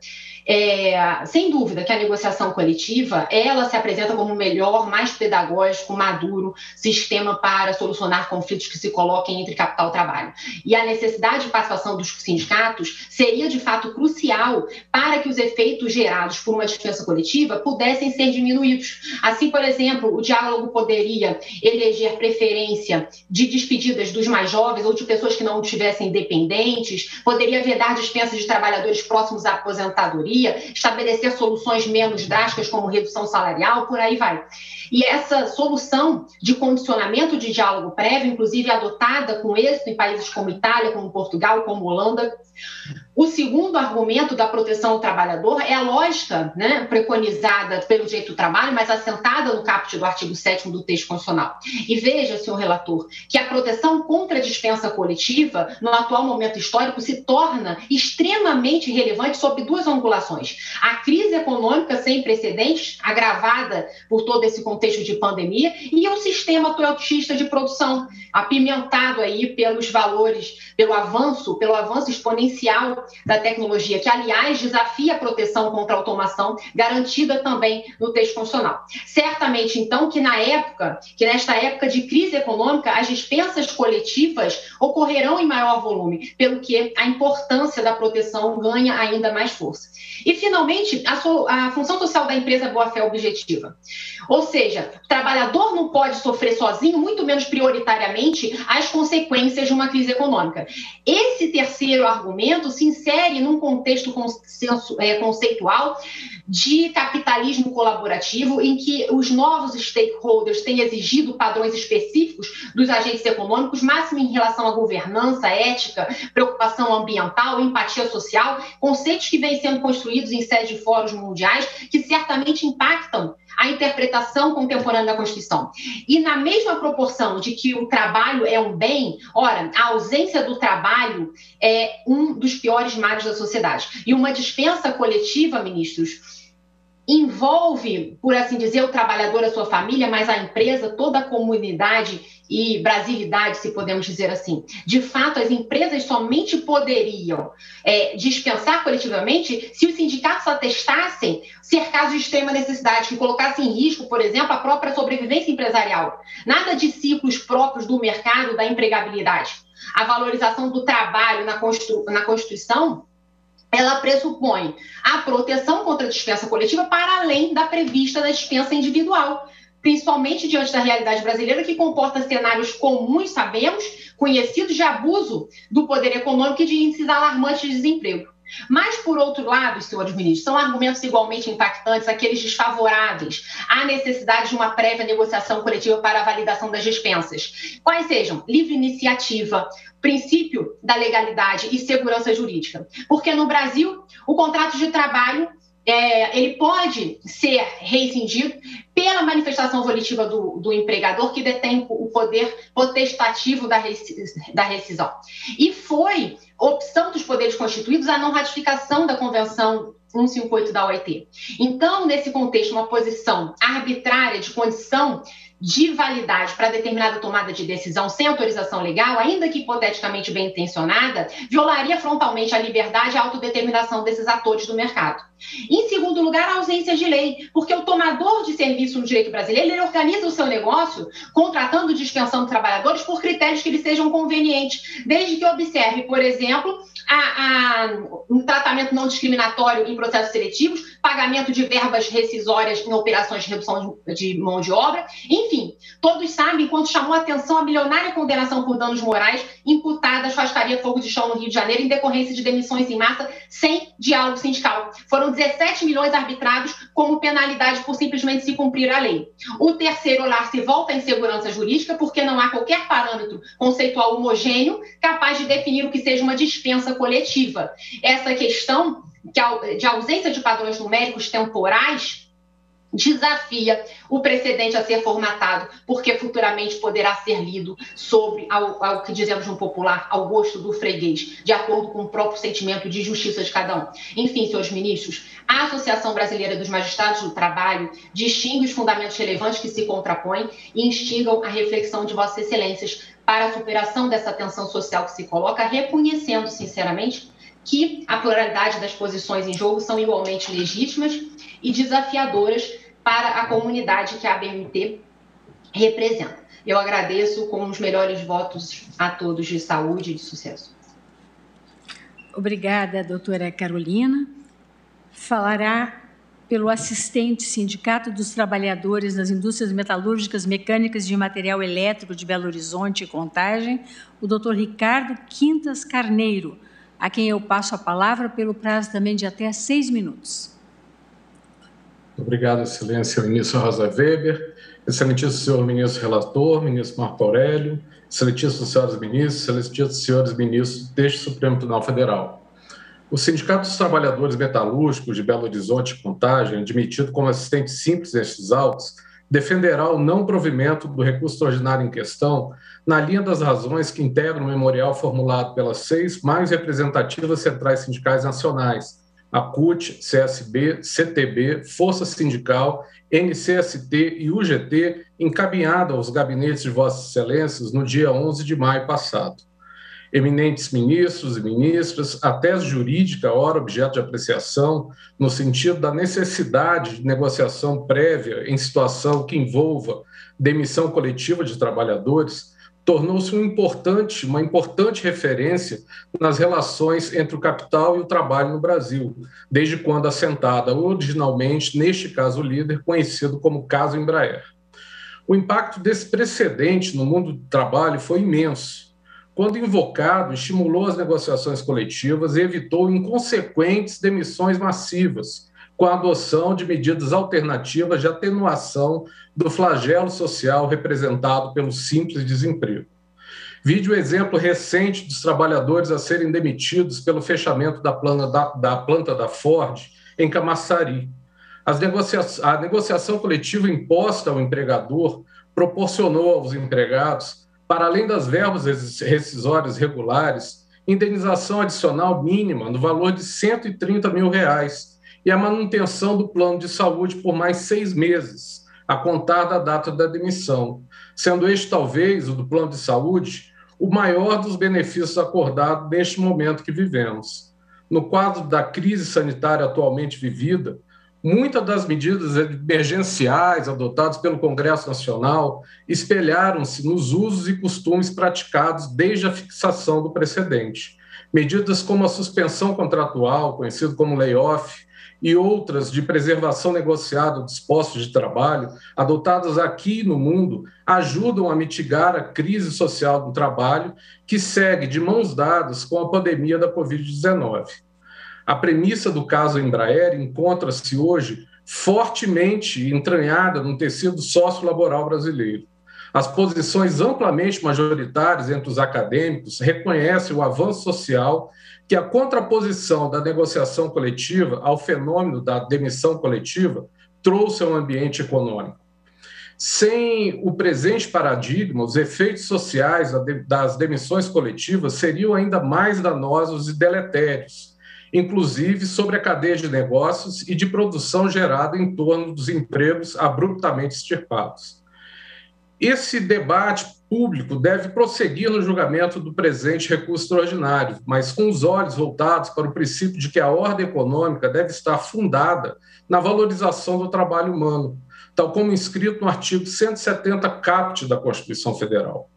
Sem dúvida que a negociação coletiva, ela se apresenta como o melhor, mais pedagógico, maduro sistema para solucionar conflitos que se coloquem entre capital e trabalho. E a necessidade de participação dos sindicatos seria, de fato, crucial para que os efeitos gerados por uma dispensa coletiva pudessem ser diminuídos. Assim, por exemplo, o diálogo poderia eleger preferência de despedidas dos mais jovens ou de pessoas que não estivessem dependentes, poderia vedar dispensa de trabalhadores próximos à aposentadoria, estabelecer soluções menos drásticas como redução salarial, por aí vai. E essa solução de condicionamento de diálogo prévio, inclusive adotada com êxito em países como Itália, como Portugal, como Holanda. O segundo argumento da proteção ao trabalhador é a lógica, né, preconizada pelo direito do trabalho, mas assentada no caput do artigo 7º do texto constitucional. E veja, senhor relator, que a proteção contra a dispensa coletiva, no atual momento histórico, se torna extremamente relevante sob duas angulações. A crise econômica sem precedentes, agravada por todo esse contexto de pandemia, e o sistema toyotista de produção, apimentado aí pelos valores, pelo avanço exponencial da tecnologia, que, aliás, desafia a proteção contra a automação, garantida também no texto constitucional. Certamente, então, que nesta época de crise econômica, as dispensas coletivas ocorrerão em maior volume, pelo que a importância da proteção ganha ainda mais força. E, finalmente, a função social da empresa boa-fé objetiva. Ou seja, o trabalhador não pode sofrer sozinho, muito menos prioritariamente, as consequências de uma crise econômica. Esse terceiro argumento se insere num contexto conceitual de capitalismo colaborativo, em que os novos stakeholders têm exigido padrões específicos dos agentes econômicos, máximo em relação à governança, ética, preocupação ambiental, empatia social, conceitos que vêm sendo construídos em sede de fóruns mundiais, que certamente impactam a interpretação contemporânea da Constituição. E na mesma proporção de que o trabalho é um bem, ora, a ausência do trabalho é um dos piores males da sociedade. E uma dispensa coletiva, ministros, envolve, por assim dizer, o trabalhador, a sua família, mas a empresa, toda a comunidade e brasilidade, se podemos dizer assim. De fato, as empresas somente poderiam dispensar coletivamente se os sindicatos atestassem ser casos de extrema necessidade, que colocassem em risco, por exemplo, a própria sobrevivência empresarial. Nada de ciclos próprios do mercado da empregabilidade. A valorização do trabalho na Constituição, ela pressupõe a proteção contra a dispensa coletiva para além da prevista da dispensa individual, principalmente diante da realidade brasileira, que comporta cenários comuns, sabemos, conhecidos de abuso do poder econômico e de índices alarmantes de desemprego. Mas, por outro lado, senhores ministros, são argumentos igualmente impactantes aqueles desfavoráveis à necessidade de uma prévia negociação coletiva para a validação das dispensas. Quais sejam? Livre iniciativa, princípio da legalidade e segurança jurídica. Porque no Brasil, o contrato de trabalho ele pode ser rescindido pela manifestação volitiva do empregador, que detém o poder potestativo da rescisão. E foi opção dos poderes constituídos a não ratificação da Convenção 158 da OIT. Então, nesse contexto, uma posição arbitrária de condição de validade para determinada tomada de decisão sem autorização legal, ainda que hipoteticamente bem intencionada, violaria frontalmente a liberdade e a autodeterminação desses atores do mercado. Em segundo lugar, a ausência de lei, porque o tomador de serviço no direito brasileiro, ele organiza o seu negócio contratando dispensão de trabalhadores por critérios que lhe sejam convenientes, desde que observe, por exemplo, um tratamento não discriminatório em processos seletivos, pagamento de verbas rescisórias em operações de redução de mão de obra, enfim, todos sabem quanto chamou a atenção a milionária condenação por danos morais imputada à churrascaria Fogo de Chão no Rio de Janeiro em decorrência de demissões em massa sem diálogo sindical. Foram 17 milhões arbitrados como penalidade por simplesmente se cumprir a lei. O terceiro olhar se volta à insegurança jurídica, porque não há qualquer parâmetro conceitual homogêneo capaz de definir o que seja uma dispensa coletiva. Essa questão de ausência de padrões numéricos temporais desafia o precedente a ser formatado, porque futuramente poderá ser lido sobre, ao que dizemos no popular, ao gosto do freguês, de acordo com o próprio sentimento de justiça de cada um. Enfim, senhores ministros, a Associação Brasileira dos Magistrados do Trabalho distingue os fundamentos relevantes que se contrapõem e instigam a reflexão de vossas excelências para a superação dessa tensão social que se coloca, reconhecendo, sinceramente, que a pluralidade das posições em jogo são igualmente legítimas e desafiadoras para a comunidade que a ABMT representa. Eu agradeço com os melhores votos a todos de saúde e de sucesso. Obrigada, doutora Carolina. Falará pelo assistente Sindicato dos Trabalhadores das Indústrias Metalúrgicas, Mecânicas e de Material Elétrico de Belo Horizonte e Contagem, o doutor Ricardo Quintas Carneiro, a quem eu passo a palavra pelo prazo também de até 6 minutos. Obrigado, excelência, ministro Rosa Weber, excelentíssimo senhor ministro relator, ministro Marco Aurélio, excelentíssimos senhores ministros, excelentíssimos senhores ministros deste Supremo Tribunal Federal. O Sindicato dos Trabalhadores Metalúrgicos de Belo Horizonte e Contagem, admitido como assistente simples nestes autos, defenderá o não provimento do recurso extraordinário em questão na linha das razões que integram o memorial formulado pelas 6 mais representativas centrais sindicais nacionais, a CUT, CSB, CTB, Força Sindical, NCST e UGT, encaminhada aos gabinetes de Vossas Excelências no dia 11 de maio passado. Eminentes ministros e ministras, a tese jurídica, ora objeto de apreciação, no sentido da necessidade de negociação prévia em situação que envolva demissão coletiva de trabalhadores, tornou-se uma importante referência nas relações entre o capital e o trabalho no Brasil, desde quando assentada originalmente, neste caso líder, conhecido como caso Embraer. O impacto desse precedente no mundo do trabalho foi imenso. Quando invocado, estimulou as negociações coletivas e evitou inconsequentes demissões massivas, com a adoção de medidas alternativas de atenuação do flagelo social representado pelo simples desemprego. Vide o exemplo recente dos trabalhadores a serem demitidos pelo fechamento da planta da Ford em Camaçari. A negociação coletiva imposta ao empregador proporcionou aos empregados, para além das verbas rescisórias regulares, indenização adicional mínima no valor de R$ 130 mil e a manutenção do plano de saúde por mais 6 meses, a contar da data da demissão, sendo este talvez, o do plano de saúde, o maior dos benefícios acordados neste momento que vivemos. No quadro da crise sanitária atualmente vivida, muitas das medidas emergenciais adotadas pelo Congresso Nacional espelharam-se nos usos e costumes praticados desde a fixação do precedente. Medidas como a suspensão contratual, conhecido como layoff, e outras de preservação negociada dos postos de trabalho, adotadas aqui e no mundo, ajudam a mitigar a crise social do trabalho que segue de mãos dadas com a pandemia da Covid-19. A premissa do caso Embraer encontra-se hoje fortemente entranhada no tecido sociolaboral brasileiro. As posições amplamente majoritárias entre os acadêmicos reconhecem o avanço social que a contraposição da negociação coletiva ao fenômeno da demissão coletiva trouxe ao ambiente econômico. Sem o presente paradigma, os efeitos sociais das demissões coletivas seriam ainda mais danosos e deletérios, inclusive sobre a cadeia de negócios e de produção gerada em torno dos empregos abruptamente extirpados. Esse debate público deve prosseguir no julgamento do presente recurso extraordinário, mas com os olhos voltados para o princípio de que a ordem econômica deve estar fundada na valorização do trabalho humano, tal como inscrito no artigo 170 caput da Constituição Federal.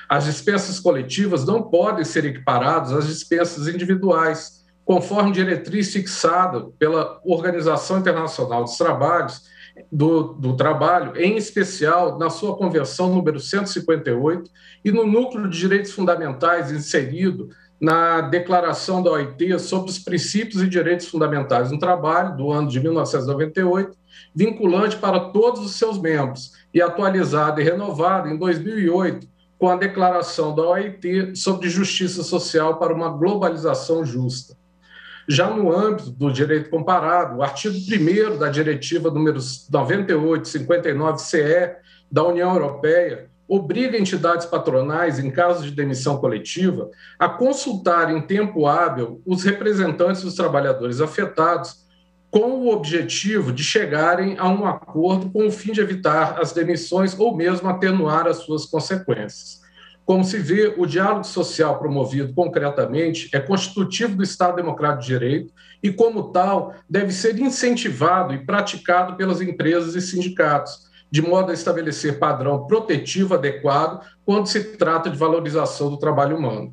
As dispensas coletivas não podem ser equiparadas às dispensas individuais, conforme diretriz fixada pela Organização Internacional dos Trabalhos, do Trabalho, em especial na sua Convenção número 158 e no Núcleo de Direitos Fundamentais inserido na Declaração da OIT sobre os Princípios e Direitos Fundamentais no Trabalho, do ano de 1998, vinculante para todos os seus membros e atualizada e renovada em 2008 com a Declaração da OIT sobre Justiça Social para uma Globalização Justa. Já no âmbito do direito comparado, o artigo 1º da Diretiva número 98/59/CE da União Europeia obriga entidades patronais, em caso de demissão coletiva, a consultar em tempo hábil os representantes dos trabalhadores afetados com o objetivo de chegarem a um acordo com o fim de evitar as demissões ou mesmo atenuar as suas consequências. Como se vê, o diálogo social promovido concretamente é constitutivo do Estado Democrático de Direito e, como tal, deve ser incentivado e praticado pelas empresas e sindicatos, de modo a estabelecer padrão protetivo adequado quando se trata de valorização do trabalho humano.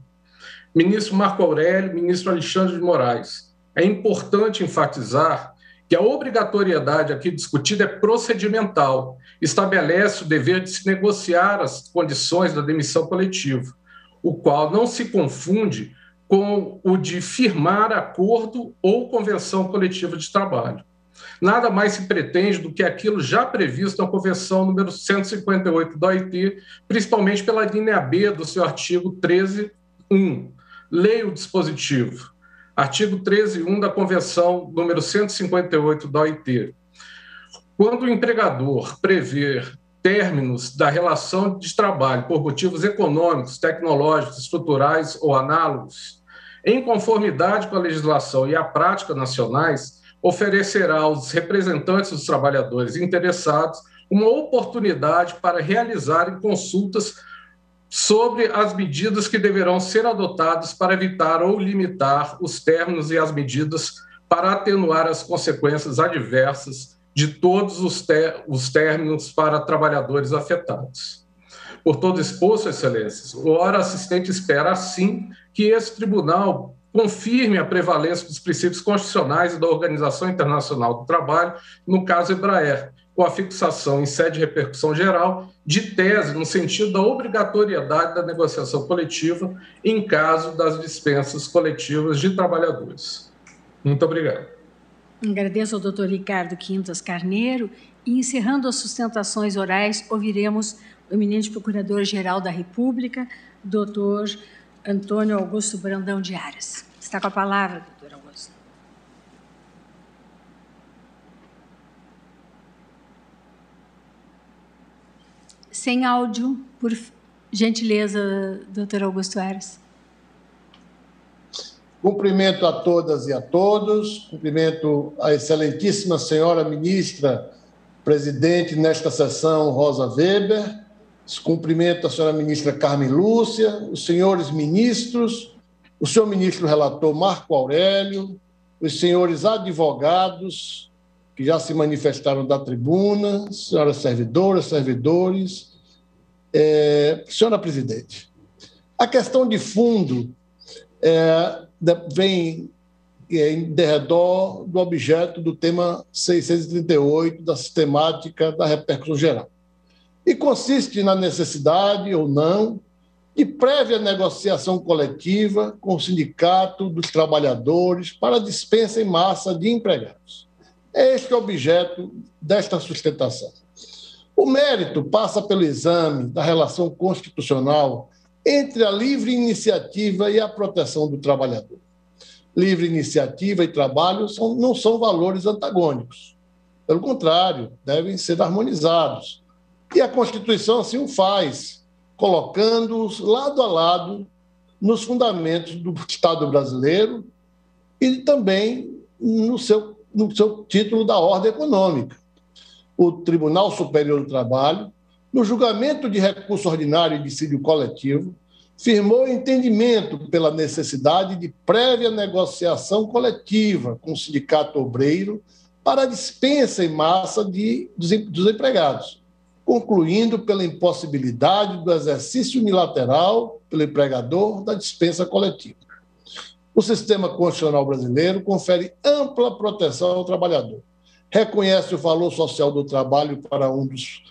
Ministro Marco Aurélio, ministro Alexandre de Moraes, é importante enfatizar que a obrigatoriedade aqui discutida é procedimental, estabelece o dever de se negociar as condições da demissão coletiva, o qual não se confunde com o de firmar acordo ou convenção coletiva de trabalho. Nada mais se pretende do que aquilo já previsto na Convenção número 158 da OIT, principalmente pela linha B do seu artigo 13.1. Leia o dispositivo. Artigo 13.1 da Convenção número 158 da OIT. Quando o empregador prever términos da relação de trabalho por motivos econômicos, tecnológicos, estruturais ou análogos, em conformidade com a legislação e a prática nacionais, oferecerá aos representantes dos trabalhadores interessados uma oportunidade para realizarem consultas sobre as medidas que deverão ser adotadas para evitar ou limitar os términos e as medidas para atenuar as consequências adversas de todos os términos para trabalhadores afetados. Por todo exposto, Excelências, o ora assistente espera, assim, que esse tribunal confirme a prevalência dos princípios constitucionais e da Organização Internacional do Trabalho, no caso Embraer, com a fixação em sede de repercussão geral de tese no sentido da obrigatoriedade da negociação coletiva em caso das dispensas coletivas de trabalhadores. Muito obrigado. Agradeço ao doutor Ricardo Quintas Carneiro e, encerrando as sustentações orais, ouviremos o eminente Procurador-Geral da República, doutor Antônio Augusto Brandão de Aras. Está com a palavra, doutor Augusto. Sem áudio, por gentileza, doutor Augusto Aras. Cumprimento a todas e a todos, cumprimento a excelentíssima senhora ministra presidente nesta sessão, Rosa Weber, cumprimento a senhora ministra Carmen Lúcia, os senhores ministros, o senhor ministro relator Marco Aurélio, os senhores advogados que já se manifestaram da tribuna, senhoras servidoras, servidores, senhora presidente. A questão de fundo vem em derredor do objeto do tema 638 da sistemática da repercussão geral. E consiste na necessidade ou não de prévia negociação coletiva com o Sindicato dos Trabalhadores para dispensa em massa de empregados. É este o objeto desta sustentação. O mérito passa pelo exame da relação constitucional entre a livre iniciativa e a proteção do trabalhador. Livre iniciativa e trabalho não são valores antagônicos. Pelo contrário, devem ser harmonizados. E a Constituição assim o faz, colocando-os lado a lado nos fundamentos do Estado brasileiro e também no seu título da ordem econômica. O Tribunal Superior do Trabalho, no julgamento de recurso ordinário e dissídio coletivo, firmou entendimento pela necessidade de prévia negociação coletiva com o sindicato obreiro para a dispensa em massa dos empregados, concluindo pela impossibilidade do exercício unilateral pelo empregador da dispensa coletiva. O sistema constitucional brasileiro confere ampla proteção ao trabalhador, reconhece o valor social do trabalho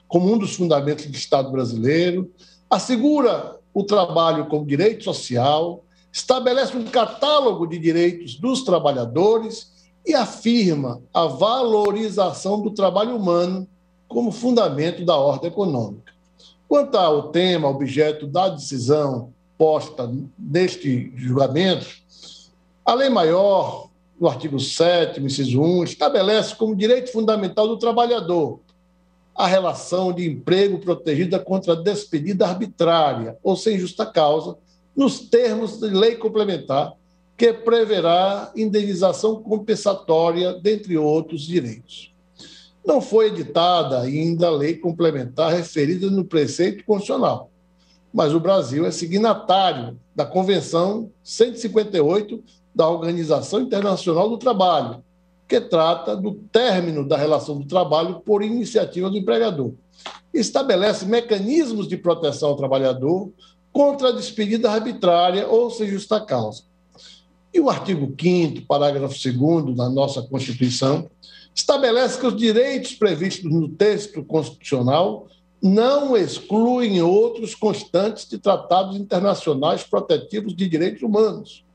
como um dos fundamentos do Estado brasileiro, assegura o trabalho como direito social, estabelece um catálogo de direitos dos trabalhadores e afirma a valorização do trabalho humano como fundamento da ordem econômica. Quanto ao tema, objeto da decisão posta neste julgamento, a Lei Maior, no artigo 7º, inciso 1, estabelece como direito fundamental do trabalhador a relação de emprego protegida contra a despedida arbitrária ou sem justa causa, nos termos de lei complementar, que preverá indenização compensatória, dentre outros direitos. Não foi editada ainda a lei complementar referida no preceito constitucional, mas o Brasil é signatário da Convenção 158 da Organização Internacional do Trabalho, que trata do término da relação do trabalho por iniciativa do empregador. Estabelece mecanismos de proteção ao trabalhador contra a despedida arbitrária ou sem justa causa. E o artigo 5º, parágrafo 2º da nossa Constituição, estabelece que os direitos previstos no texto constitucional não excluem outros constantes de tratados internacionais protetivos de direitos humanos.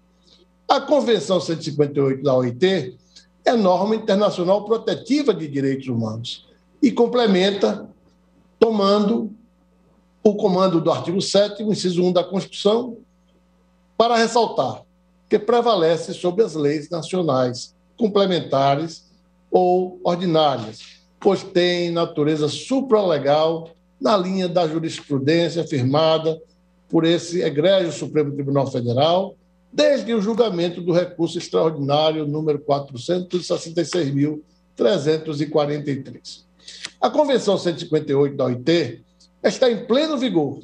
A Convenção 158 da OIT é norma internacional protetiva de direitos humanos e complementa, tomando o comando do artigo 7º, inciso 1 da Constituição, para ressaltar que prevalece sobre as leis nacionais, complementares ou ordinárias, pois tem natureza supralegal na linha da jurisprudência firmada por esse egrégio Supremo Tribunal Federal, desde o julgamento do recurso extraordinário número 466.343. A Convenção 158 da OIT está em pleno vigor,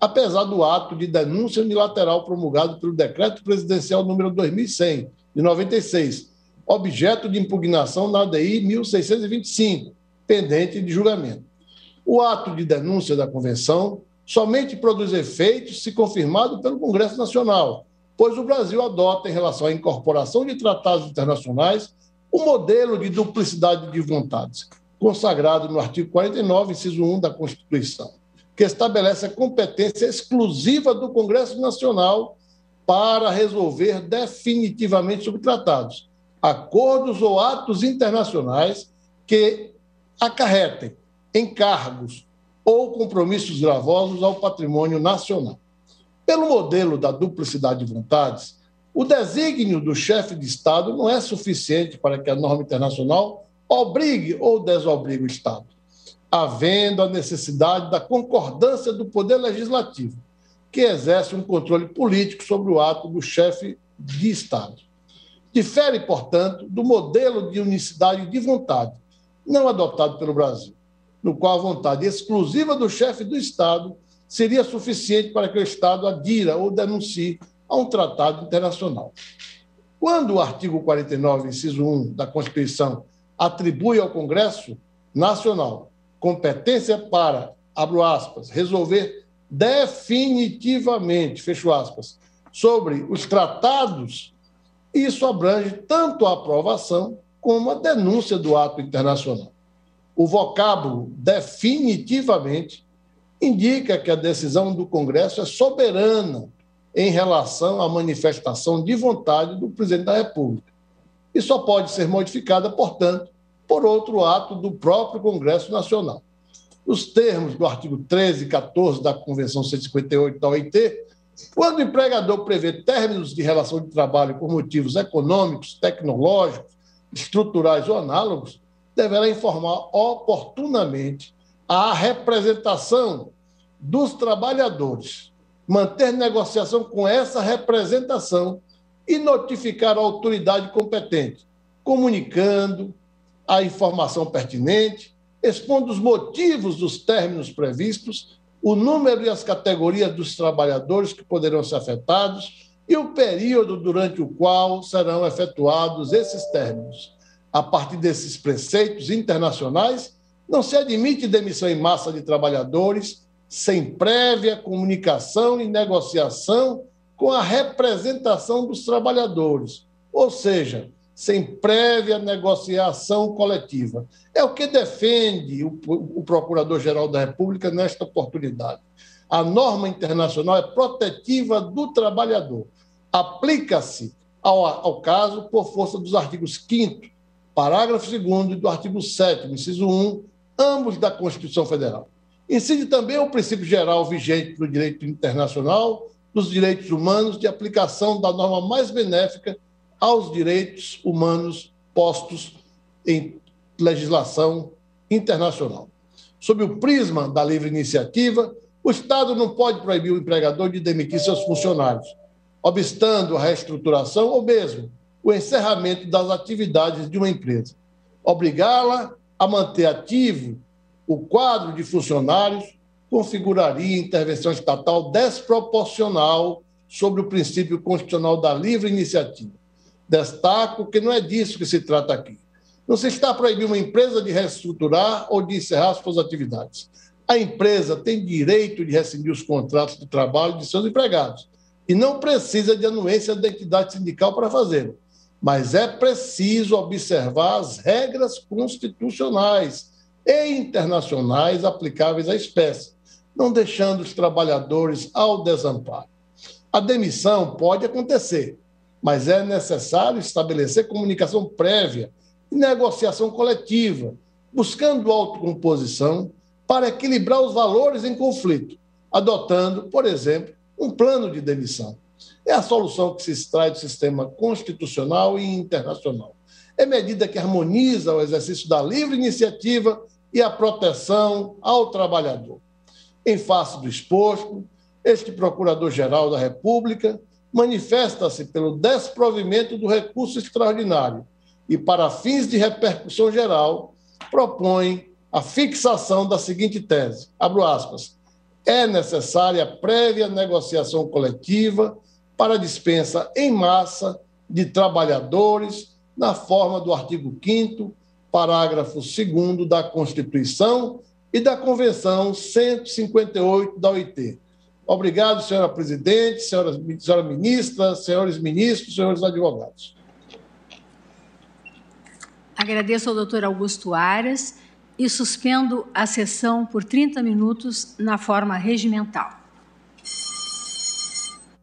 apesar do ato de denúncia unilateral promulgado pelo Decreto Presidencial número 2100, de 96, objeto de impugnação na ADI 1625, pendente de julgamento. O ato de denúncia da Convenção somente produz efeitos se confirmado pelo Congresso Nacional, pois o Brasil adota, em relação à incorporação de tratados internacionais, o modelo de duplicidade de vontades, consagrado no artigo 49, inciso 1 da Constituição, que estabelece a competência exclusiva do Congresso Nacional para resolver definitivamente sobre tratados, acordos ou atos internacionais que acarretem encargos ou compromissos gravosos ao patrimônio nacional. Pelo modelo da duplicidade de vontades, o desígnio do chefe de Estado não é suficiente para que a norma internacional obrigue ou desobrigue o Estado, havendo a necessidade da concordância do Poder Legislativo, que exerce um controle político sobre o ato do chefe de Estado. Difere, portanto, do modelo de unicidade de vontade, não adotado pelo Brasil, no qual a vontade exclusiva do chefe do Estado seria suficiente para que o Estado adira ou denuncie a um tratado internacional. Quando o artigo 49, inciso 1 da Constituição, atribui ao Congresso Nacional competência para, abro aspas, resolver definitivamente, fecho aspas, sobre os tratados, isso abrange tanto a aprovação como a denúncia do ato internacional. O vocábulo definitivamente indica que a decisão do Congresso é soberana em relação à manifestação de vontade do presidente da República e só pode ser modificada, portanto, por outro ato do próprio Congresso Nacional. Os termos do artigo 13 e 14 da Convenção 158 da OIT, quando o empregador prevê términos de relação de trabalho por motivos econômicos, tecnológicos, estruturais ou análogos, deverá informar oportunamente a representação dos trabalhadores, manter negociação com essa representação e notificar a autoridade competente, comunicando a informação pertinente, expondo os motivos dos términos previstos, o número e as categorias dos trabalhadores que poderão ser afetados e o período durante o qual serão efetuados esses términos. A partir desses preceitos internacionais, não se admite demissão em massa de trabalhadores sem prévia comunicação e negociação com a representação dos trabalhadores, ou seja, sem prévia negociação coletiva. É o que defende o Procurador-Geral da República nesta oportunidade. A norma internacional é protetiva do trabalhador. Aplica-se ao caso por força dos artigos 5º, parágrafo 2º e do artigo 7º, inciso 1, ambos da Constituição Federal. Incide também o princípio geral vigente do direito internacional, dos direitos humanos, de aplicação da norma mais benéfica aos direitos humanos postos em legislação internacional. Sob o prisma da livre iniciativa, o Estado não pode proibir o empregador de demitir seus funcionários, obstando a reestruturação ou mesmo o encerramento das atividades de uma empresa. Obrigá-la a manter ativo o quadro de funcionários configuraria intervenção estatal desproporcional sobre o princípio constitucional da livre iniciativa. Destaco que não é disso que se trata aqui. Não se está proibindo uma empresa de reestruturar ou de encerrar suas atividades. A empresa tem direito de rescindir os contratos de trabalho de seus empregados e não precisa de anuência da entidade sindical para fazê-lo. Mas é preciso observar as regras constitucionais e internacionais aplicáveis à espécie, não deixando os trabalhadores ao desamparo. A demissão pode acontecer, mas é necessário estabelecer comunicação prévia e negociação coletiva, buscando autocomposição para equilibrar os valores em conflito, adotando, por exemplo, um plano de demissão. É a solução que se extrai do sistema constitucional e internacional. É medida que harmoniza o exercício da livre iniciativa e a proteção ao trabalhador. Em face do exposto, este Procurador-Geral da República manifesta-se pelo desprovimento do recurso extraordinário e, para fins de repercussão geral, propõe a fixação da seguinte tese, abro aspas, é necessária prévia negociação coletiva para a dispensa em massa de trabalhadores na forma do artigo 5º, parágrafo 2º da Constituição e da Convenção 158 da OIT. Obrigado, senhora presidente, senhora ministra, senhores ministros, senhores advogados. Agradeço ao doutor Augusto Aras e suspendo a sessão por 30 minutos na forma regimental.